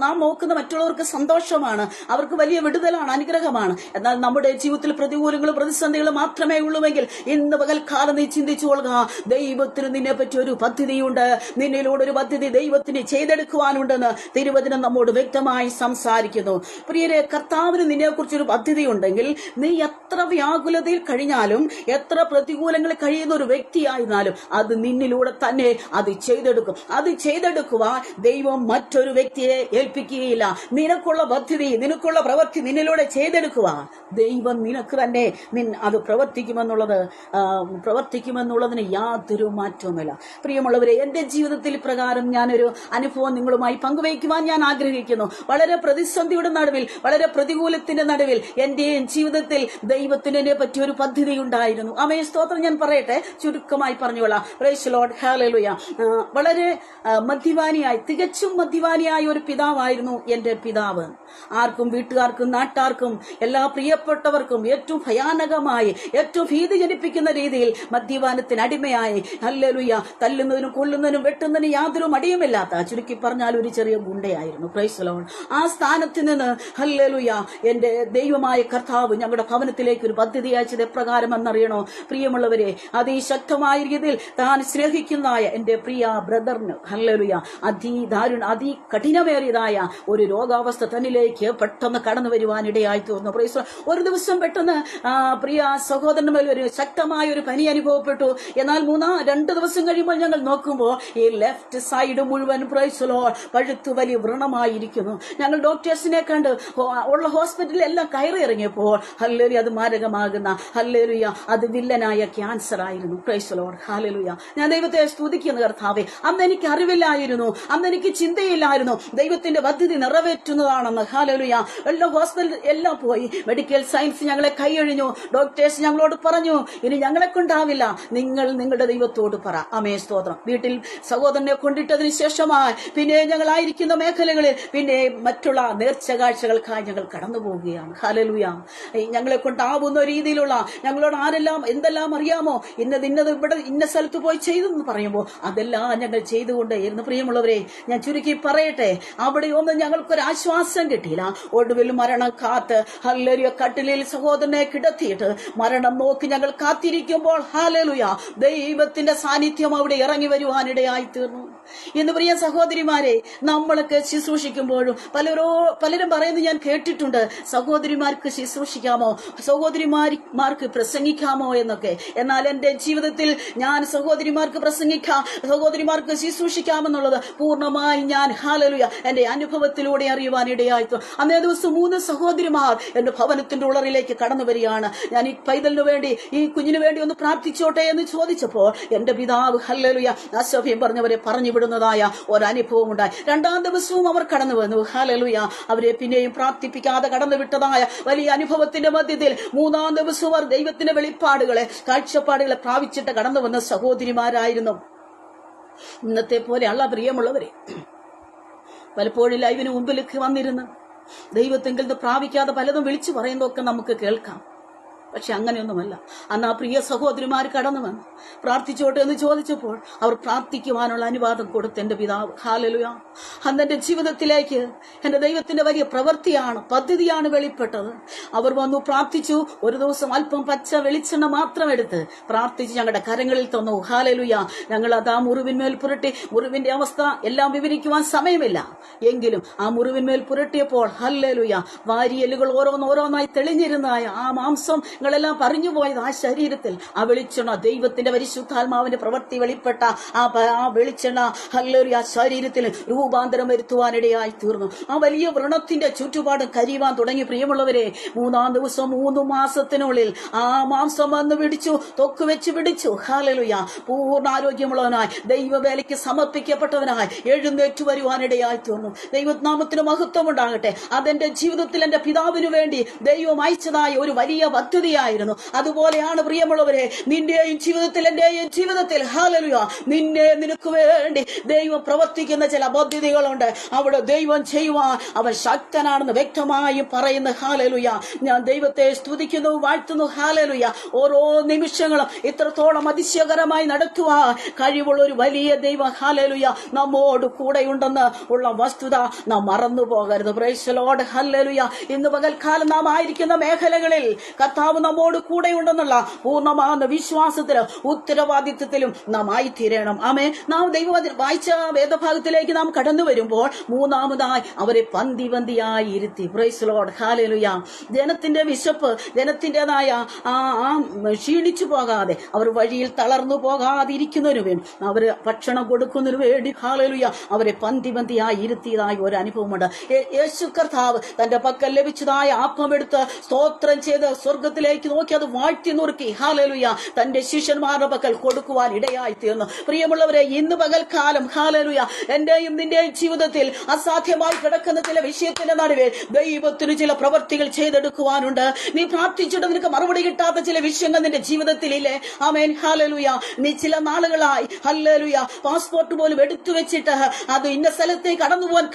നാം നോക്കുന്ന മറ്റുള്ളവർക്ക് സന്തോഷമാണ്, അവർക്ക് വലിയ വിടുതലാണ്, അനുഗ്രഹമാണ്. എന്നാൽ നമ്മുടെ ജീവിതത്തിൽ പ്രതികൂലങ്ങളും പ്രതിസന്ധികളും മാത്രമേ ഉള്ളുവെങ്കിൽ ഇന്ന് പകൽക്കാലം നീ ചിന്തിച്ചു കൊള്ളുക, ദൈവത്തിന് നിന്നെ പറ്റി ഒരു പദ്ധതിയുണ്ട്. നിന്നിലൂടെ ഒരു പദ്ധതി ദൈവത്തിന് ചെയ്തെടുക്കുവാനുണ്ടെന്ന് തിരുവചനം നമ്മോട് വ്യക്തമായി സംസാരിക്കുന്നു. പ്രിയരെ, കർത്താവിന് നിന്നെ കുറിച്ചൊരു പദ്ധതി ഉണ്ടെങ്കിൽ നീ എത്ര വ്യാകുലതയിൽ കഴിഞ്ഞാലും, എത്ര പ്രതികൂലങ്ങളിൽ കഴിയുന്ന ഒരു വ്യക്തിയായിരുന്നാലും അത് നിന്നിലൂടെ തന്നെ അത് ചെയ്തെടുക്കും. അത് ചെയ്തെടുക്കുവാൻ ദൈവം മറ്റൊരു വ്യക്തിയെ ഏൽപ്പിക്കുകയില്ല. നിനക്കുള്ള പദ്ധതി, നിനക്കുള്ള പ്രവൃത്തി നിന്നിലൂടെ ചെയ്തെടുക്കുവാൻ ദൈവം നിനക്ക് തന്നെ അത് പ്രവർത്തിക്കുമെന്നുള്ളതിന് യാതൊരു മാറ്റവുമില്ല. പ്രിയമുള്ളവരെ, എന്റെ ജീവിതത്തിൽ പ്രകാരം ഞാനൊരു അനുഭവം നിങ്ങളുമായി പങ്കുവയ്ക്കുവാൻ ഞാൻ ആഗ്രഹിക്കുന്നു. വളരെ പ്രതിസന്ധിയുടെ നടുവിൽ, വളരെ പ്രതികൂലത്തിന്റെ നടുവിൽ എന്റെയും ജീവിതത്തിൽ ദൈവത്തിന് പറ്റിയ ഒരു പദ്ധതി ഉണ്ടായിരുന്നു. ആമേൻ, സ്തോത്രം. ഞാൻ പറയട്ടെ, ചുരുക്കമായി പറഞ്ഞുകൊള്ളാം. പ്രൈസ് ദി ലോർഡ്, ഹല്ലേലൂയ. വളരെ തികച്ചും മദ്യപാനിയായ ഒരു പിതാവായിരുന്നു എന്റെ പിതാവ്. ആർക്കും, വീട്ടുകാർക്കും നാട്ടാർക്കും എല്ലാ പ്രിയപ്പെട്ടവർക്കും ഏറ്റവും ഭയാനകമായി, ഏറ്റവും ഭീതി ജനിപ്പിക്കുന്ന രീതിയിൽ മദ്യപാനത്തിന് അടിമയായി, ഹല്ലേലൂയ, തല്ലുന്നതിനും കൊല്ലുന്നതിനും വെട്ടുന്നതിനും യാതൊരു മടിയുമില്ലാത്ത, ചുരുക്കി പറഞ്ഞാൽ ഒരു ചെറിയ ഗുണ്ടയായിരുന്നു. Price the Lord. ആ സ്ഥാനത്ത് നിന്ന് ഹല്ലേലൂയ എന്റെ ദൈവമായ കർത്താവ് ഞങ്ങളുടെ ഭവനത്തിലേക്ക് ഒരു പദ്ധതി അയച്ചത് എപ്രകാരം എന്നറിയണോ? പ്രിയമുള്ളവരെ, അതിശക്തമായ രീതിയിൽ താൻ സ്നേഹിക്കുന്നതായ എന്റെ പ്രിയ ബ്രദറിന് ഹല്ലേലൂയ അതികഠിനമേറിയതായ ഒരു രോഗാവസ്ഥ തന്നിലേക്ക് പെട്ടെന്ന് കടന്നു വരുവാനിടയായി തീർന്നു. ഒരു ദിവസം പെട്ടെന്ന് പ്രിയ സഹോദരന് മേൽ ഒരു ശക്തമായ ഒരു പനി അനുഭവപ്പെട്ടു. എന്നാൽ 2 ദിവസം കഴിയുമ്പോൾ ഞങ്ങൾ നോക്കുമ്പോൾ ഈ ലെഫ്റ്റ് സൈഡ് മുഴുവൻ പ്രൈസ് ദി ലോർഡ് പഴുത്തു വലിയ വ്രണമായിരിക്കുന്നു. ഞങ്ങൾ ഡോക്ടേഴ്സിനെ കണ്ട് ഉള്ള ഹോസ്പിറ്റലിൽ എല്ലാം കയറി ഇറങ്ങിയപ്പോൾ ഹല്ലേലൂയ അത് മാരകമാകുന്ന ഹല്ലേലൂയ അത് വില്ലനായ ക്യാൻസർ ആയിരുന്നു. Price the Lord, hallelujah. ഞാൻ ദൈവത്തെ സ്തുതിക്കുന്നു കർത്താവേ. അന്ന് എനിക്ക് അറിവില്ലായിരുന്നു, അന്ന് എനിക്ക് ചിന്തയില്ലായിരുന്നു ദൈവത്തിന്റെ പദ്ധതി നിറവേറ്റുന്നതാണെന്ന്. ഹല്ലേലൂയ. എല്ലാ ഹോസ്പിറ്റൽ എല്ലാം പോയി, മെഡിക്കൽ സയൻസ് ഞങ്ങളെ കൈയൊഴിഞ്ഞു. ഡോക്ടേഴ്സ് ഞങ്ങളോട് പറഞ്ഞു, ഇനി ഞങ്ങളെ കൊണ്ടാവില്ല, നിങ്ങൾ നിങ്ങളുടെ ദൈവത്തോട് പറ. ആമേൻ, സ്തോത്രം. വീട്ടിൽ സഹോദരനെ കൊണ്ടിട്ടതിന് ശേഷമായി പിന്നെ ഞങ്ങളായിരിക്കുന്ന മേഖലകളിൽ പിന്നെ മറ്റുള്ള നേർച്ച കാഴ്ചകൾക്കായി ഞങ്ങൾ കടന്നു പോവുകയാണ്. ഹല്ലേലൂയ. ഞങ്ങളെ കൊണ്ടാവുന്ന രീതിയിലുള്ള, ഞങ്ങളോട് ആരെല്ലാം എന്തെല്ലാം അറിയാമോ, ഇന്നത് ഇവിടെ ഇന്ന സ്ഥലത്ത് പോയി ചെയ്തെന്ന് പറയുമ്പോൾ അതെല്ലാം ഞങ്ങൾ ചെയ്തുകൊണ്ടേയിരുന്നു. പ്രിയമുള്ളവരെ, ഞാൻ ചുരുക്കി പറയട്ടെ, അവിടെ ഒന്നും ഞങ്ങൾക്കൊരു ആശ്വാസം കിട്ടിയില്ല. ഒടുവിൽ മരണം കാത്ത് ഹല്ലേലൂയ കട്ടിലിൽ സഹോദരനെ കിടത്തിയിട്ട് മരണം നോക്കി ഞങ്ങൾ കാത്തിരിക്കുമ്പോൾ ഹല്ലേലൂയ ദൈവത്തിന്റെ സാന്നിധ്യം അവിടെ ഇറങ്ങി വരുവാനിടയായി തീർന്നു. ഇന്ന് പ്രിയ സഹോദരിമാരെ, നമ്മളൊക്കെ ശുശ്രൂഷിക്കുമ്പോഴും പലരും പറയുന്നത് ഞാൻ കേട്ടിട്ടുണ്ട്, സഹോദരിമാർക്ക് ശുശ്രൂഷിക്കാമോ, സഹോദരിമാർക്ക് പ്രസംഗിക്കാമോ എന്നൊക്കെ. എന്നാൽ എന്റെ ജീവിതത്തിൽ ഞാൻ സഹോദരിമാർക്ക് പ്രസംഗിക്കാം, സഹോദരിമാർക്ക് ശുശ്രൂഷിക്കാമെന്നുള്ളത് പൂർണ്ണമായി ഞാൻ ഹല്ലേലൂയ എന്റെ അനുഭവത്തിലൂടെ അറിയുവാനിടയായി. അന്നേ ദിവസം 3 സഹോദരിമാർ എന്റെ ഭവനത്തിന്റെ ഉള്ളറിലേക്ക് കടന്നു വരികയാണ്. ഞാൻ ഈ പൈതലിനു വേണ്ടി, ഈ കുഞ്ഞിനു വേണ്ടി ഒന്ന് പ്രാർത്ഥിച്ചോട്ടെ എന്ന് ചോദിച്ചപ്പോൾ എന്റെ പിതാവ് ഹല്ലേലൂയ അസഭ്യം പറഞ്ഞവരെ പറഞ്ഞു വിടുന്നതായ ഒരനുഭവം ഉണ്ടായി. 2-ാം ദിവസവും അവർ കടന്നു വന്നു. ഹല്ലേലൂയ. അവരെ പിന്നെയും പ്രാർത്ഥിപ്പിക്കാതെ കടന്നു വിട്ടതായ വലിയ അനുഭവത്തിന്റെ മധ്യത്തിൽ 3-ാം ദിവസവും അവർ ദൈവത്തിന്റെ വെളിപ്പാടുകളെ, കാഴ്ചപ്പാടുകളെ പ്രാപിച്ചിട്ട് കടന്നു വന്ന സഹോദരിമാരായിരുന്നു. ഇന്നത്തെ പോലെ അല്ല പ്രിയമുള്ളവരെ. പലപ്പോഴും ലൈവിന് മുമ്പിലേക്ക് വന്നിരുന്ന് ദൈവത്തെങ്കിൽ നിന്ന് പ്രാപിക്കാതെ പലതും വിളിച്ചു പറയുന്നതൊക്കെ നമുക്ക് കേൾക്കാം. പക്ഷെ അങ്ങനെയൊന്നുമല്ല. അന്ന് ആ പ്രിയ സഹോദരിമാർ കടന്നു വന്നു പ്രാർത്ഥിച്ചോട്ടെ എന്ന് ചോദിച്ചപ്പോൾ അവർ പ്രാർത്ഥിക്കുവാനുള്ള അനുവാദം കൊടുത്തു എന്റെ പിതാവ്. ഹല്ലേലൂയ. അന്ന് എന്റെ ജീവിതത്തിലേക്ക് എന്റെ ദൈവത്തിന്റെ വലിയ പ്രവൃത്തിയാണ്, പദ്ധതിയാണ് വെളിപ്പെട്ടത്. അവർ വന്നു പ്രാർത്ഥിച്ചു. ഒരു ദിവസം അല്പം പച്ച വെളിച്ചെണ്ണ മാത്രം എടുത്ത് പ്രാർത്ഥിച്ച് ഞങ്ങളുടെ കരങ്ങളിൽ തന്നു. ഹല്ലേലൂയ. ഞങ്ങൾ അത് ആ മുറിവിന്മേൽ പുരട്ടി. മുറിവിന്റെ അവസ്ഥ എല്ലാം വിവരിക്കുവാൻ സമയമില്ല, എങ്കിലും ആ മുറിവിന്മേൽ പുരട്ടിയപ്പോൾ ഹല്ലേലൂയ വാരിയലുകൾ ഓരോന്നോരോന്നായി തെളിഞ്ഞിരുന്നതായ ആ മാംസങ്ങളെല്ലാം പറഞ്ഞു പോയത് ആ ശരീരത്തിൽ ആ വെളിച്ചെണ്ണ, ദൈവത്തിന്റെ പരിശുദ്ധാത്മാവിന്റെ പ്രവൃത്തി വെളിപ്പെട്ട ആ വെളിച്ചെണ്ണ ഹല്ലേലൂയ ആ ശരീരത്തിൽ രൂപാന്തരം വരുത്തുവാനിടയായി തീർന്നു. ആ വലിയ വ്രണത്തിന്റെ ചുറ്റുപാടും കരിയുവാൻ തുടങ്ങി. പ്രിയമുള്ളവരെ, 3-ാം ദിവസം 3 മാസത്തിനുള്ളിൽ ആ മാംസം വന്ന് പിടിച്ചു, തൊക്ക് വെച്ച് പിടിച്ചു. ഹല്ലേലൂയ. പൂർണ്ണ ആരോഗ്യമുള്ളവനായി, ദൈവവേലയ്ക്ക് സമർപ്പിക്കപ്പെട്ടവനായി എഴുന്നേറ്റു വരുവാനിടയായി തീർന്നു. ദൈവനാമത്തിന് മഹത്വം ഉണ്ടാകട്ടെ. അതെന്റെ ജീവിതത്തിൽ എന്റെ പിതാവിനു വേണ്ടി ദൈവം അയച്ചതായ ഒരു വലിയ പദ്ധതിയായിരുന്നു. അതുപോലെയാണ് പ്രിയമുള്ളവരെ നിന്റെയും ജീവിതത്തിൽ, എന്റെയും ജീവിതത്തിൽ ഹല്ലേലൂയ നിനക്ക് വേണ്ടി ദൈവം പ്രവർത്തിക്കുന്ന ചില പദ്ധതികളുണ്ട്. അവിടെ ദൈവം ചെയ്യുവാൻ അവൻ ശക്തനാണെന്ന് വ്യക്തമായും പറയുന്നു. ഹല്ലേലൂയ. ഞാൻ ദൈവത്തെ സ്തുതിക്കുന്നു, വാഴ്ത്തുന്നു. ഹല്ലേലൂയ. ഓരോ നിമിഷങ്ങളും ഇത്രത്തോളം അതിശയകരമായി നടത്തുവാൻ കഴിവുള്ള ഒരു വലിയ ദൈവം ഹല്ലേലൂയ നമ്മോട് കൂടെയുണ്ടെന്ന് ഉള്ള വസ്തുത നാം മറന്നു പോകരുത്. Price the Lord. ഹല്ലേലൂയ. ഇന്ന് പകൽക്കാലം നാം ആയിരിക്കുന്ന മേഖലകളിൽ കർത്താവ് നമ്മോട് കൂടെയുണ്ടെന്നുള്ള പൂർണ്ണമായ വിശ്വാസത്തിലും ഉത്തരവാദിത്വത്തിലും നാം ആയിത്തീരണം. ആമേ. നാം ദൈവവചനം വായിച്ച വേദഭാഗത്തിലേക്ക് നാം കടന്നു വരുമ്പോൾ മൂന്നാമതായി അവരെ പന്തിയായി ഇരുത്തി. Price the Lord. ഹല്ലേലൂയ. ജനത്തിന്റെ വിശപ്പ്, ജനത്തിന്റേതായ ക്ഷീണിച്ചു പോകാതെ, അവർ വഴിയിൽ തളർന്നു പോകാതിരിക്കുന്നതിനു വേണ്ടി അവര് ഭക്ഷണം കൊടുക്കുന്നതിനു വേണ്ടി ഹല്ലേലൂയ അവരെ പന്തിയായി ഇരുത്തിയതായ ഒരു അനുഭവമുണ്ട്. യേശു കർത്താവ് തന്റെ പക്കൽ ലഭിച്ചതായ ആത്മമെടുത്ത് സ്തോത്രം ചെയ്ത് സ്വർഗത്തിലേക്ക് നോക്കി അത് വാഴ്ത്തി നുറുക്കി ഹല്ലേലൂയ തന്റെ ശിഷ്യന്മാരുടെ പക്കൽ കൊടുക്കുവാൻ ഇടയായി തീർന്നു. പ്രിയമുള്ളവരെ, ഇന്ന് പകൽക്കാലം ഹല്ലേലൂയ എന്റെയും നിന്റെയും ജീവിതത്തിൽ അസാധ്യമായി കിടക്കുന്ന ചില വിഷയത്തിന്റെ നടുവേ ദൈവത്തിന് ചില പ്രവൃത്തികൾ ചെയ്തെടുക്കുവാനുണ്ട്. നീ പ്രാർത്ഥിച്ചിട്ട് നിനക്ക് മറുപടി കിട്ടാത്ത ചില വിഷയങ്ങൾ നിന്റെ ജീവിതത്തിലില്ലേ? ആമേൻ. ഹല്ലേലൂയ. നീ ചില നാളുകളായി ഹല്ലേലൂയ പാസ്പോർട്ട് പോലും എടുത്തു വെച്ചിട്ട് അത് ഇന്ന സ്ഥലത്തേക്ക് കടന്നു പോകാൻ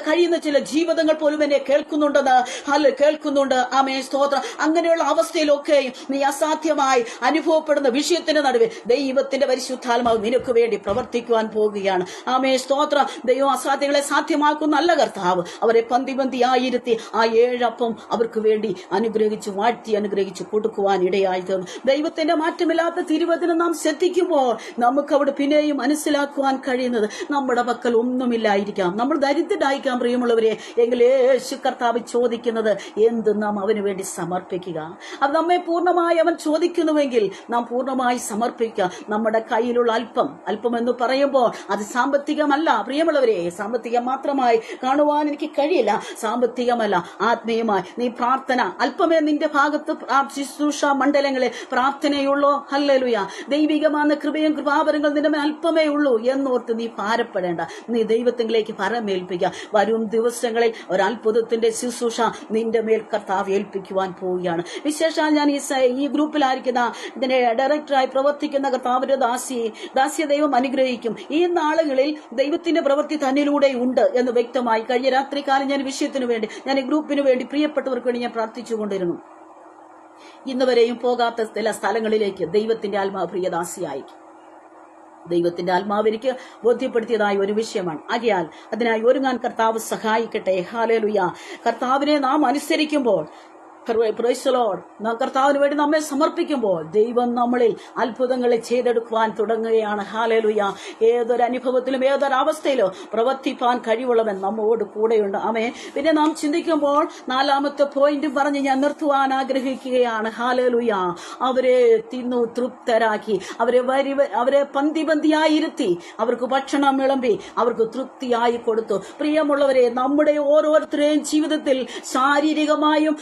കഴിയുന്ന ചില ജീവിതങ്ങൾ പോലും എന്നെ കേൾക്കുന്നുണ്ട്. ആമേൻ. സ്തോത്രം. അങ്ങനെയുള്ള അവസ്ഥയിലൊക്കെ നീ അസാധ്യമായി അനുഭവപ്പെടുന്ന വിഷയത്തിന്റെ നടുവേ ദൈവത്തിന്റെ പരിശുദ്ധാത്മാവ് നിനക്ക് വേണ്ടി പ്രവർത്തിക്കുവാൻ പോകുകയാണ്. ആമേൻ. സ്തോത്രം. ദൈവം അസാധ്യങ്ങളെ സാധ്യമാക്കുന്ന നല്ല കർത്താവ് അവരെ പന്തിയായിരുത്തി ആ 7 അപ്പം അവർക്ക് വേണ്ടി അനുഗ്രഹിച്ച് വാഴ്ത്തി അനുഗ്രഹിച്ച് കൊടുക്കുവാൻ ഇടയായി തീർന്നു. ദൈവത്തിന്റെ മാറ്റമില്ലാത്ത തിരുവചനം നാം ശ്രദ്ധിക്കുമ്പോൾ നമുക്ക് അവിടെ പിന്നെയും മനസ്സിലാക്കുവാൻ കഴിയുന്നത് നമ്മുടെ പക്കൽ ഒന്നുമില്ലായിരിക്കാം, നമ്മൾ ദരിദ്രരായിരിക്കാം. പ്രിയമുള്ളവരെ, എങ്കിൽ യേശു കർത്താവ് ചോദിക്കുന്നത് എന്ത് നാം അവന് വേണ്ടി സമർപ്പിക്കുക. അത് നമ്മെ പൂർണ്ണമായി അവൻ ചോദിക്കുന്നുവെങ്കിൽ നാം പൂർണ്ണമായി സമർപ്പിക്കുക. നമ്മുടെ കയ്യിലുള്ള അല്പം എന്ന് പറയുമ്പോൾ അത് സാമ്പത്തികമല്ല പ്രിയമുള്ളവരെ. സാമ്പത്തികം മാത്രമായി കാണുവാൻ എനിക്ക് കഴിയില്ല. സാമ്പത്തികമല്ല, ആത്മീയമായി നീ പ്രാർത്ഥന അല്പമേ നിന്റെ ഭാഗത്ത് ശുശ്രൂഷ മണ്ഡലങ്ങളെ പ്രാർത്ഥനയുള്ളൂ. ഹല്ലേലൂയ. ദൈവികമായ കൃപയും കൃപാവരങ്ങൾ നിന്റെ മേൽ അല്പമേ ഉള്ളൂ എന്നോർത്ത് നീ ഭാരപ്പെടേണ്ട. നീ ദൈവത്തിലേക്ക് ഭരമേൽപ്പിക്കുക. വരും ദിവസങ്ങളിൽ ഒരത്ഭുതത്തിന്റെ ശുശ്രൂഷ നിന്റെ മേൽ കർത്താവ് ഏൽപ്പിക്കുവാൻ പോവുകയാണ്. വിശേഷാൽ ഞാൻ ഈ ഗ്രൂപ്പിലായിരിക്കുന്ന ഇതിന്റെ ഡയറക്ടറായി പ്രവർത്തിക്കുന്ന കർത്താവിന്റെ ദാസിയെ ദൈവം അനുഗ്രഹിക്കും. ഈ നാളുകളിൽ ദൈവത്തിന്റെ പ്രവൃത്തി തന്നിലൂടെ ഉണ്ട് എന്ന് വ്യക്തമായി. കഴിഞ്ഞ രാത്രികാലം ഞാൻ വിഷയത്തിനു വേണ്ടി, ഞാൻ ഈ ഗ്രൂപ്പിനു വേണ്ടി, പ്രിയപ്പെട്ടവർക്ക് വേണ്ടി ഞാൻ പ്രാർത്ഥിച്ചുകൊണ്ടിരുന്നു. ഇന്നുവരെയും പോകാത്ത ചില സ്ഥലങ്ങളിലേക്ക് ദൈവത്തിന്റെ ആത്മാവ് പ്രിയദാസിയായി ദൈവത്തിന്റെ ആത്മാവ് എനിക്ക് ബോധ്യപ്പെടുത്തിയതായ ഒരു വിഷയമാണ്. ആകയാൽ അതിനായി ഒരുങ്ങാൻ കർത്താവ് സഹായിക്കട്ടെ. ഹല്ലേലൂയ. കർത്താവിനെ നാം അനുസരിക്കുമ്പോൾ, പ്രൈസ് ദി ലോർഡ്, നാം കർത്താവിന് വേണ്ടി നമ്മെ സമർപ്പിക്കുമ്പോൾ ദൈവം നമ്മളിൽ അത്ഭുതങ്ങളെ ചെയ്തെടുക്കുവാൻ തുടങ്ങുകയാണ്. ഹല്ലേലൂയ. ഏതൊരു അനുഭവത്തിലും ഏതൊരവസ്ഥയിലോ പ്രവർത്തിപ്പാൻ കഴിവുള്ളവൻ നമ്മോട് കൂടെയുണ്ട്. ആമേൻ. പിന്നെ നാം ചിന്തിക്കുമ്പോൾ 4ാമത്തെ പോയിന്റ് പറഞ്ഞ് ഞാൻ നിർത്തുവാൻ ആഗ്രഹിക്കുകയാണ്. ഹല്ലേലൂയ. അവരെ തിന്നു തൃപ്തരാക്കി, അവരെ പന്തിയായിരുത്തി, അവർക്ക് ഭക്ഷണം വിളമ്പി, അവർക്ക് തൃപ്തിയായി കൊടുത്തു. പ്രിയമുള്ളവരെ, നമ്മുടെ ഓരോരുത്തരുടെയും ജീവിതത്തിൽ ശാരീരികമായും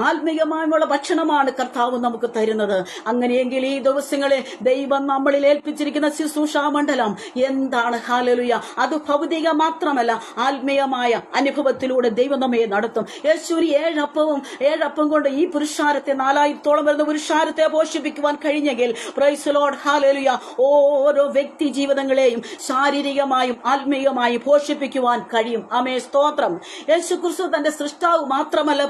ആത്മീയമായുള്ള ഭക്ഷണമാണ് കർത്താവ് നമുക്ക് തരുന്നത്. അങ്ങനെയെങ്കിൽ ഈ ദിവസങ്ങളിൽ ദൈവം നമ്മളിൽ ഏൽപ്പിച്ചിരിക്കുന്ന ശുശ്രൂഷാ മണ്ഡലം എന്താണ്? ഹല്ലേലൂയ. അത് ഭൗതിക മാത്രമല്ല, ആത്മീയമായ അനുഭവത്തിലൂടെ ദൈവം നമ്മെ നടത്തും. യേശുവിന് 7 അപ്പം കൊണ്ട് ഈ പുരുഷാരത്തെ 4000-ഓളം വരുന്ന പുരുഷാരത്തെ പോഷിപ്പിക്കുവാൻ കഴിഞ്ഞെങ്കിൽ പ്രൈസ് ദി ലോർഡ്. ഹല്ലേലൂയ. ഓരോ വ്യക്തി ജീവിതങ്ങളെയും ശാരീരികമായും ആത്മീയമായും പോഷിപ്പിക്കുവാൻ കഴിയും. ആമേൻ. സ്തോത്രം. യേശുക്രിസ്തു തന്റെ സൃഷ്ടാവ് മാത്രമല്ല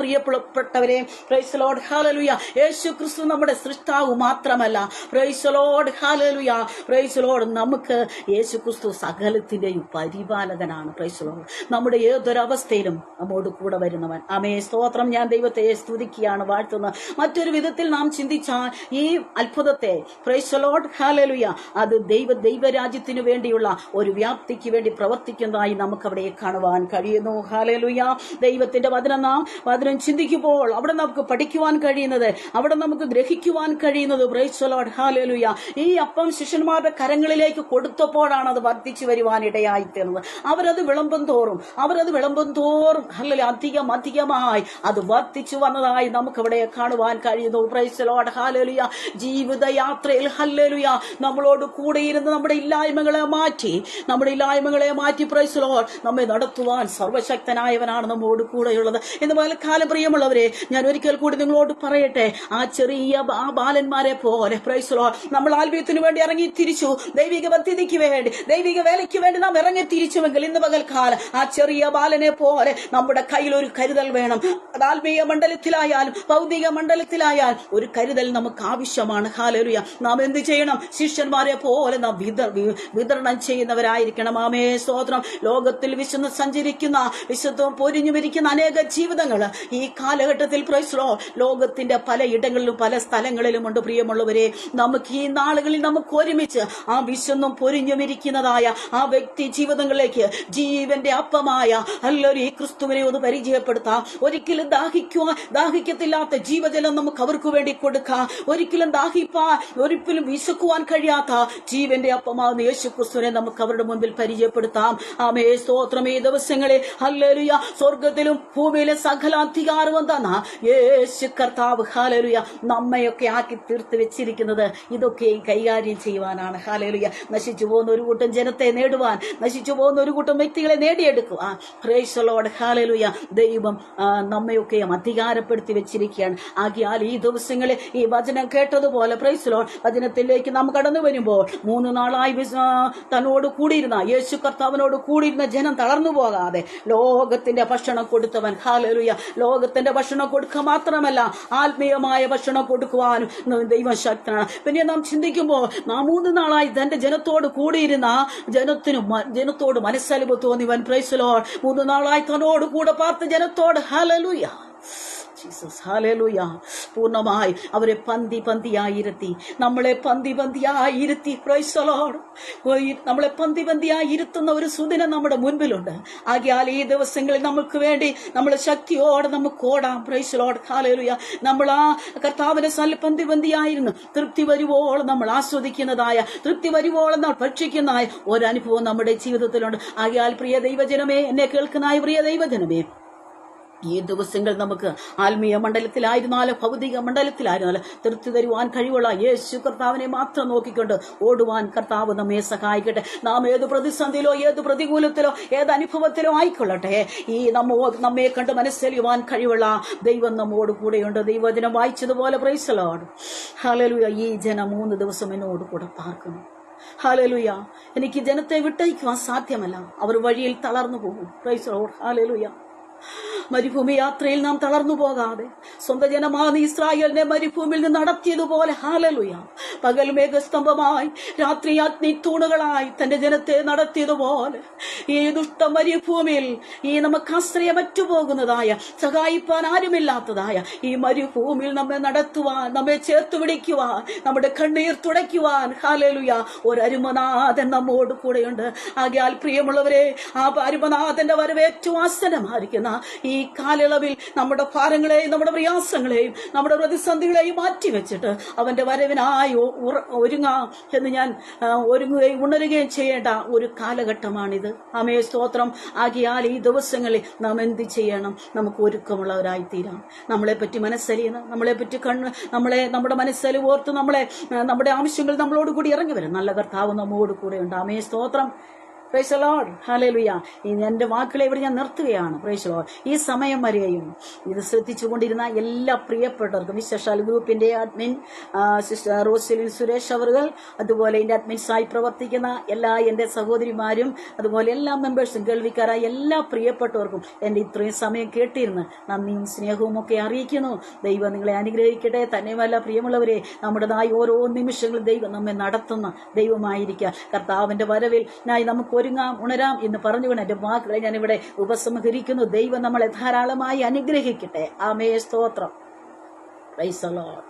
പ്രിയപ്പെട്ടവരെ, പ്രൈസ് ദി ലോർഡ്, ഹല്ലേലൂയ. യേശു ക്രിസ്തു നമ്മുടെ സൃഷ്ടാവ് മാത്രമല്ല, price the Lord, hallelujah, price the Lord, നമുക്ക് യേശു ക്രിസ്തു സകലത്തിന്റെയും പരിപാലകനാണ്. പ്രൈസ് ദി ലോർഡ്, നമ്മുടെ ഏതൊരവസ്ഥയിലും നമ്മോട് കൂടെ വരുന്നവൻ. ആമേ, സ്തോത്രം. ഞാൻ ദൈവത്തെ സ്തുതിക്കുകയാണ്, വാഴ്ത്തുന്നത്. മറ്റൊരു വിധത്തിൽ നാം ചിന്തിച്ചാൽ ഈ അത്ഭുതത്തെ, പ്രൈസ് ദി ലോർഡ്, ഹല്ലേലൂയ, അത് ദൈവരാജ്യത്തിനു വേണ്ടിയുള്ള ഒരു വ്യാപ്തിക്ക് വേണ്ടി പ്രവർത്തിക്കുന്നതായി നമുക്ക് അവിടെ കാണുവാൻ കഴിയുന്നു. ഹല്ലേലൂയ. ദൈവത്തിന്റെ വചനം ചിന്തിക്കുമ്പോൾ അവിടെ നമുക്ക് പഠിക്കുവാൻ കഴിയുന്നത്, അവിടെ നമുക്ക് ഗ്രഹിക്കുവാൻ കഴിയുന്നത്, പ്രൈസ് ദി ലോർഡ്, ഹല്ലേലൂയ, ഈ അപ്പം ശിഷ്യന്മാരുടെ കരങ്ങളിലേക്ക് കൊടുത്തപ്പോഴാണ് അത് വർദ്ധിച്ചു വരുവാൻ ഇടയായിത്തീർന്നത്. അവരത് വിളമ്പും തോറും ഹല്ലേലൂയ, അധികമായി അത് വർദ്ധിച്ചു വന്നതായി നമുക്ക് അവിടെ കാണുവാൻ കഴിയുന്നു. Price the Lord, hallelujah. ജീവിതയാത്രയിൽ, ഹല്ലേലൂയ, നമ്മളോട് കൂടെയിരുന്ന് നമ്മുടെ ഇല്ലായ്മകളെ മാറ്റി പ്രൈസ് ദി ലോർഡ്, നമ്മെ നടത്തുവാൻ സർവശക്തനായവനാണ് നമ്മോട് കൂടെയുള്ളത്. എന്ന് പലകാലം പ്രിയമുള്ളവരെ, ഞാൻ ഒരിക്കൽ കൂടി നിങ്ങളോട് പറയട്ടെ, ആ ചെറിയ ബാലന്മാരെ പോലെ, പ്രൈസ് ദി ലോർഡ്, നമ്മൾ ആത്മീയത്തിനു വേണ്ടി ഇറങ്ങി തിരിച്ചു, ദൈവിക പദ്ധതിക്ക് വേണ്ടി, ദൈവിക വേലയ്ക്ക് വേണ്ടി നാം ഇറങ്ങി തിരിച്ചുവെങ്കിൽ ഇന്ന് പകൽക്കാലം ആ ചെറിയ ബാലനെ പോലെ നമ്മുടെ കയ്യിൽ ഒരു കരുതൽ വേണം. അത് ആത്മീയ മണ്ഡലത്തിലായാലും ഭൗതിക മണ്ഡലത്തിലായാലും ഒരു കരുതൽ നമുക്ക് ആവശ്യമാണ്. ഹല്ലേലൂയ. നാം എന്ത് ചെയ്യണം? ശിഷ്യന്മാരെ പോലെ നാം വിതരണം ചെയ്യുന്നവരായിരിക്കണം. ആമേ, സ്തോത്രം. ലോകത്തിൽ വിശന്ന് സഞ്ചരിക്കുന്ന, വിശുദ്ധവും പൊരിഞ്ഞുമിരിക്കുന്ന അനേക ജീവിതങ്ങൾ ഈ കാലഘട്ടത്തിൽ, പ്രൈസ് ദി ലോർഡ്, ലോകത്തിന്റെ പല ഇടങ്ങളിലും പല സ്ഥലങ്ങളിലും ഉണ്ട്. പ്രിയമുള്ളവരെ, നമുക്ക് ഈ നാളുകളിൽ നമുക്ക് ഒരുമിച്ച് ആ വിശന്നും പൊരിഞ്ഞുമിരിക്കുന്നതായ ആ വ്യക്തി ജീവിതങ്ങളിലേക്ക് ജീവന്റെ അപ്പമായ അല്ലൊരു ഈ ക്രിസ്തുവിനെ ഒന്ന് പരിചയപ്പെടുത്താം. ഒരിക്കലും ദാഹിക്കത്തില്ലാത്ത ജീവജലം നമുക്ക് അവർക്ക് വേണ്ടി കൊടുക്കാം. ഒരിക്കലും വിശക്കുവാൻ കഴിയാത്ത ജീവന്റെ അപ്പമാകുന്ന യേശു ക്രിസ്തുവിനെ നമുക്ക് അവരുടെ മുൻപിൽ പരിചയപ്പെടുത്താം. ആമേ, സ്തോത്രം. ഈ ദിവസങ്ങളിൽ, ഹല്ലേലൂയ, സ്വർഗത്തിലും ഭൂമിയിലെ സകല അധികാരവും തന്ന യേശു കർത്താവ്, ഹല്ലേലൂയ, നമ്മയൊക്കെ ആക്കി തീർത്ത് വെച്ചിരിക്കുന്നത് ഇതൊക്കെ കൈകാര്യം ചെയ്യുവാനാണ്. ഹല്ലേലൂയ. നശിച്ചു പോകുന്ന ഒരു കൂട്ടം ജനത്തെ നേടുവാൻ, നശിച്ചു പോകുന്ന ഒരു കൂട്ടം വ്യക്തികളെ നേടിയെടുക്കുവാൻ, പ്രൈസ് ദി ലോർഡ്, ഹല്ലേലൂയ, ദൈവം നമ്മയൊക്കെയും അധികാരപ്പെടുത്തി വെച്ചിരിക്കുകയാണ്. ആകിയാൽ ഈ ദിവസങ്ങളിൽ ഈ വചനം കേട്ടതുപോലെ, പ്രൈസ് ദി ലോർഡ്, വചനത്തിലേക്ക് നാം കടന്നു വരുമ്പോൾ 3 നാളായി തന്നോട് കൂടിയിരുന്ന യേശു കർത്താവിനോട് കൂടിയിരുന്ന ജനം തളർന്നു പോകാതെ ലോകത്തിന്റെ ഭക്ഷണം കൊടുത്തവൻ, ഹല്ലേലൂയ, ലോകത്തിന്റെ ഭക്ഷണം കൊടുക്കുക മാത്രമല്ല ആത്മീയമായ ഭക്ഷണം കൊടുക്കുവാനും ദൈവം ശക്തനാണ്. പിന്നെ നാം ചിന്തിക്കുമ്പോൾ, നാം 3 നാളായി തന്റെ ജനത്തോട് കൂടിയിരുന്ന ജനത്തോട് മനസ്സലിവ് തോന്നിവൻ, പ്രൈസ് ദി ലോർഡ്, 3 നാളായി തന്നോട് കൂടെ പാർത്ത ജനത്തോട്, ഹല്ലേലൂയ, ജീസസ്, ഹല്ലേലൂയ, പൂർണ്ണമായി അവരെ പന്തിയായിരുത്തി, നമ്മളെ പന്തിയായിരുത്തി, പ്രൈസ് ദി ലോർഡ്, നമ്മളെ പന്തിയായിരുത്തുന്ന ഒരു സുദിനം നമ്മുടെ മുൻപിലുണ്ട്. ആകിയാൽ ഈ ദിവസങ്ങളിൽ നമുക്ക് വേണ്ടി നമ്മൾ ശക്തിയോടെ നമുക്ക് ഓടാം. പ്രൈസ് ദി ലോർഡ്, ഹല്ലേലൂയ. നമ്മൾ ആ കർത്താവിന്റെ പന്തിയായിരുന്നു തൃപ്തി വരുവോളം നമ്മൾ ആസ്വദിക്കുന്നതായ, തൃപ്തി വരുവോളം നമ്മൾ ഭക്ഷിക്കുന്നതായ ഒരനുഭവം നമ്മുടെ ജീവിതത്തിലുണ്ട്. ആകിയാൽ പ്രിയ ദൈവജനമേ, എന്നെ കേൾക്കുന്നതായ പ്രിയ ദൈവജനമേ, ഈ ദിവസങ്ങൾ നമുക്ക് ആത്മീയ മണ്ഡലത്തിലായിരുന്നാലും ഭൗതിക മണ്ഡലത്തിലായിരുന്നാലും തൃപ്തി തരുവാൻ കഴിവുള്ള യേശു കർത്താവിനെ മാത്രം നോക്കിക്കൊണ്ട് ഓടുവാൻ കർത്താവ് നമ്മെ സഹായിക്കട്ടെ. നാം ഏത് പ്രതിസന്ധിയിലോ ഏത് പ്രതികൂലത്തിലോ ഏത് അനുഭവത്തിലോ ആയിക്കൊള്ളട്ടെ, ഈ നമ്മെ കണ്ട് മനസ്സലിയുവാൻ കഴിവുള്ള ദൈവം നമ്മോട് കൂടെയുണ്ട്. ദൈവജനം വായിച്ചതുപോലെ, പ്രൈസ് ദി ലോർഡ്, ഹല്ലേലൂയ, ഈ ജനം 3 ദിവസം എന്നോട് കൂടെ പാർക്കുന്നു. ഹല്ലേലൂയ. എനിക്ക് ജനത്തെ വിട്ടയക്കുവാൻ സാധ്യമല്ല, അവർ വഴിയിൽ തളർന്നു പോകും. Price the Lord, hallelujah. മരുഭൂമി യാത്രയിൽ നാം തളർന്നു പോകാതെ സ്വന്തം ജനമാണ് ഇസ്രായേലിനെ മരുഭൂമിയിൽ നിന്ന് നടത്തിയതുപോലെ, ഹല്ലേലൂയ, പകൽ മേഘസ്തംഭമായി രാത്രി അഗ്നിത്തൂണുകളായി തന്റെ ജനത്തെ നടത്തിയതുപോലെ ഈ ദുഷ്ട മരുഭൂമിയിൽ, ഈ നമുക്ക് ആശ്രയമറ്റു പോകുന്നതായ, സഹായിപ്പാൻ ആരുമില്ലാത്തതായ ഈ മരുഭൂമിയിൽ നമ്മെ നടത്തുവാൻ, നമ്മെ ചേർത്ത് പിടിക്കുവാൻ, നമ്മുടെ കണ്ണീർ തുടയ്ക്കുവാൻ, ഹല്ലേലൂയ, ഒരു അരുമനാഥൻ നമ്മോട് കൂടെയുണ്ട്. ആകയാൽ പ്രിയമുള്ളവരെ, ആ അരുമനാഥന്റെ വരവ് ഏറ്റവും ആസന്നമായിരിക്കുന്ന ഈ കാലയളവിൽ നമ്മുടെ ഭാരങ്ങളെയും നമ്മുടെ പ്രയാസങ്ങളെയും നമ്മുടെ പ്രതിസന്ധികളെയും മാറ്റിവെച്ചിട്ട് അവന്റെ വരവിനായി ഒരുങ്ങാം എന്ന് ഞാൻ ഉണരുകയും ചെയ്യേണ്ട ഒരു കാലഘട്ടമാണിത്. ആമേ, സ്തോത്രം. ആകിയാൽ ഈ ദിവസങ്ങളിൽ നാം എന്ത് ചെയ്യണം? നമുക്ക് ഒരുക്കമുള്ളവരായി തീരാം. നമ്മളെപ്പറ്റി മനസ്സലിയുന്ന, നമ്മളെപ്പറ്റി നമ്മുടെ മനസ്സലി ഓർത്ത് നമ്മുടെ ആവശ്യങ്ങൾ നമ്മളോട് കൂടി ഇറങ്ങി വരും. നല്ല കർത്താവ് നമ്മോട് കൂടെ ഉണ്ട്. ആമേ, സ്തോത്രം. Price the Lord. ഹല്ലേലൂയ. എന്റെ വാക്കുകളെ ഇവിടെ ഞാൻ നിർത്തുകയാണ്. Price the Lord. ഈ സമയം വരെയും ഇത് ശ്രദ്ധിച്ചുകൊണ്ടിരുന്ന എല്ലാ പ്രിയപ്പെട്ടവർക്കും, വിശേഷാൽ ഗ്രൂപ്പിന്റെ അഡ്മിൻ സിസ്റ്റർ റോസലിൻ സുരേഷ് അവറുകൾ, അതുപോലെ എന്റെ അഡ്മിൻസായി പ്രവർത്തിക്കുന്ന എല്ലാ എന്റെ സഹോദരിമാരും, അതുപോലെ എല്ലാ മെമ്പേഴ്സും, കേൾവിക്കാരായ എല്ലാ പ്രിയപ്പെട്ടവർക്കും എന്റെ ഇത്രയും സമയം കേട്ടിരുന്ന് നന്ദിയും സ്നേഹവും ഒക്കെ അറിയിക്കുന്നു. ദൈവം നിങ്ങളെ അനുഗ്രഹിക്കട്ടെ. തന്നെയുമല്ല പ്രിയമുള്ളവരെ, നമ്മുടേതായ ഓരോ നിമിഷങ്ങളും ദൈവം നമ്മെ നടത്തുന്ന ദൈവമായിരിക്കുക. കർത്താവിന്റെ വരവിൽ നമുക്ക് ഉണരാം എന്ന് പറഞ്ഞുകൊണ്ട് എന്റെ വാക്കുകളെ ഞാൻ ഇവിടെ ഉപസംഹരിക്കുന്നു. ദൈവം നമ്മളെ ധാരാളമായി അനുഗ്രഹിക്കട്ടെ. ആമേൻ. സ്തോത്രം. Price the Lord.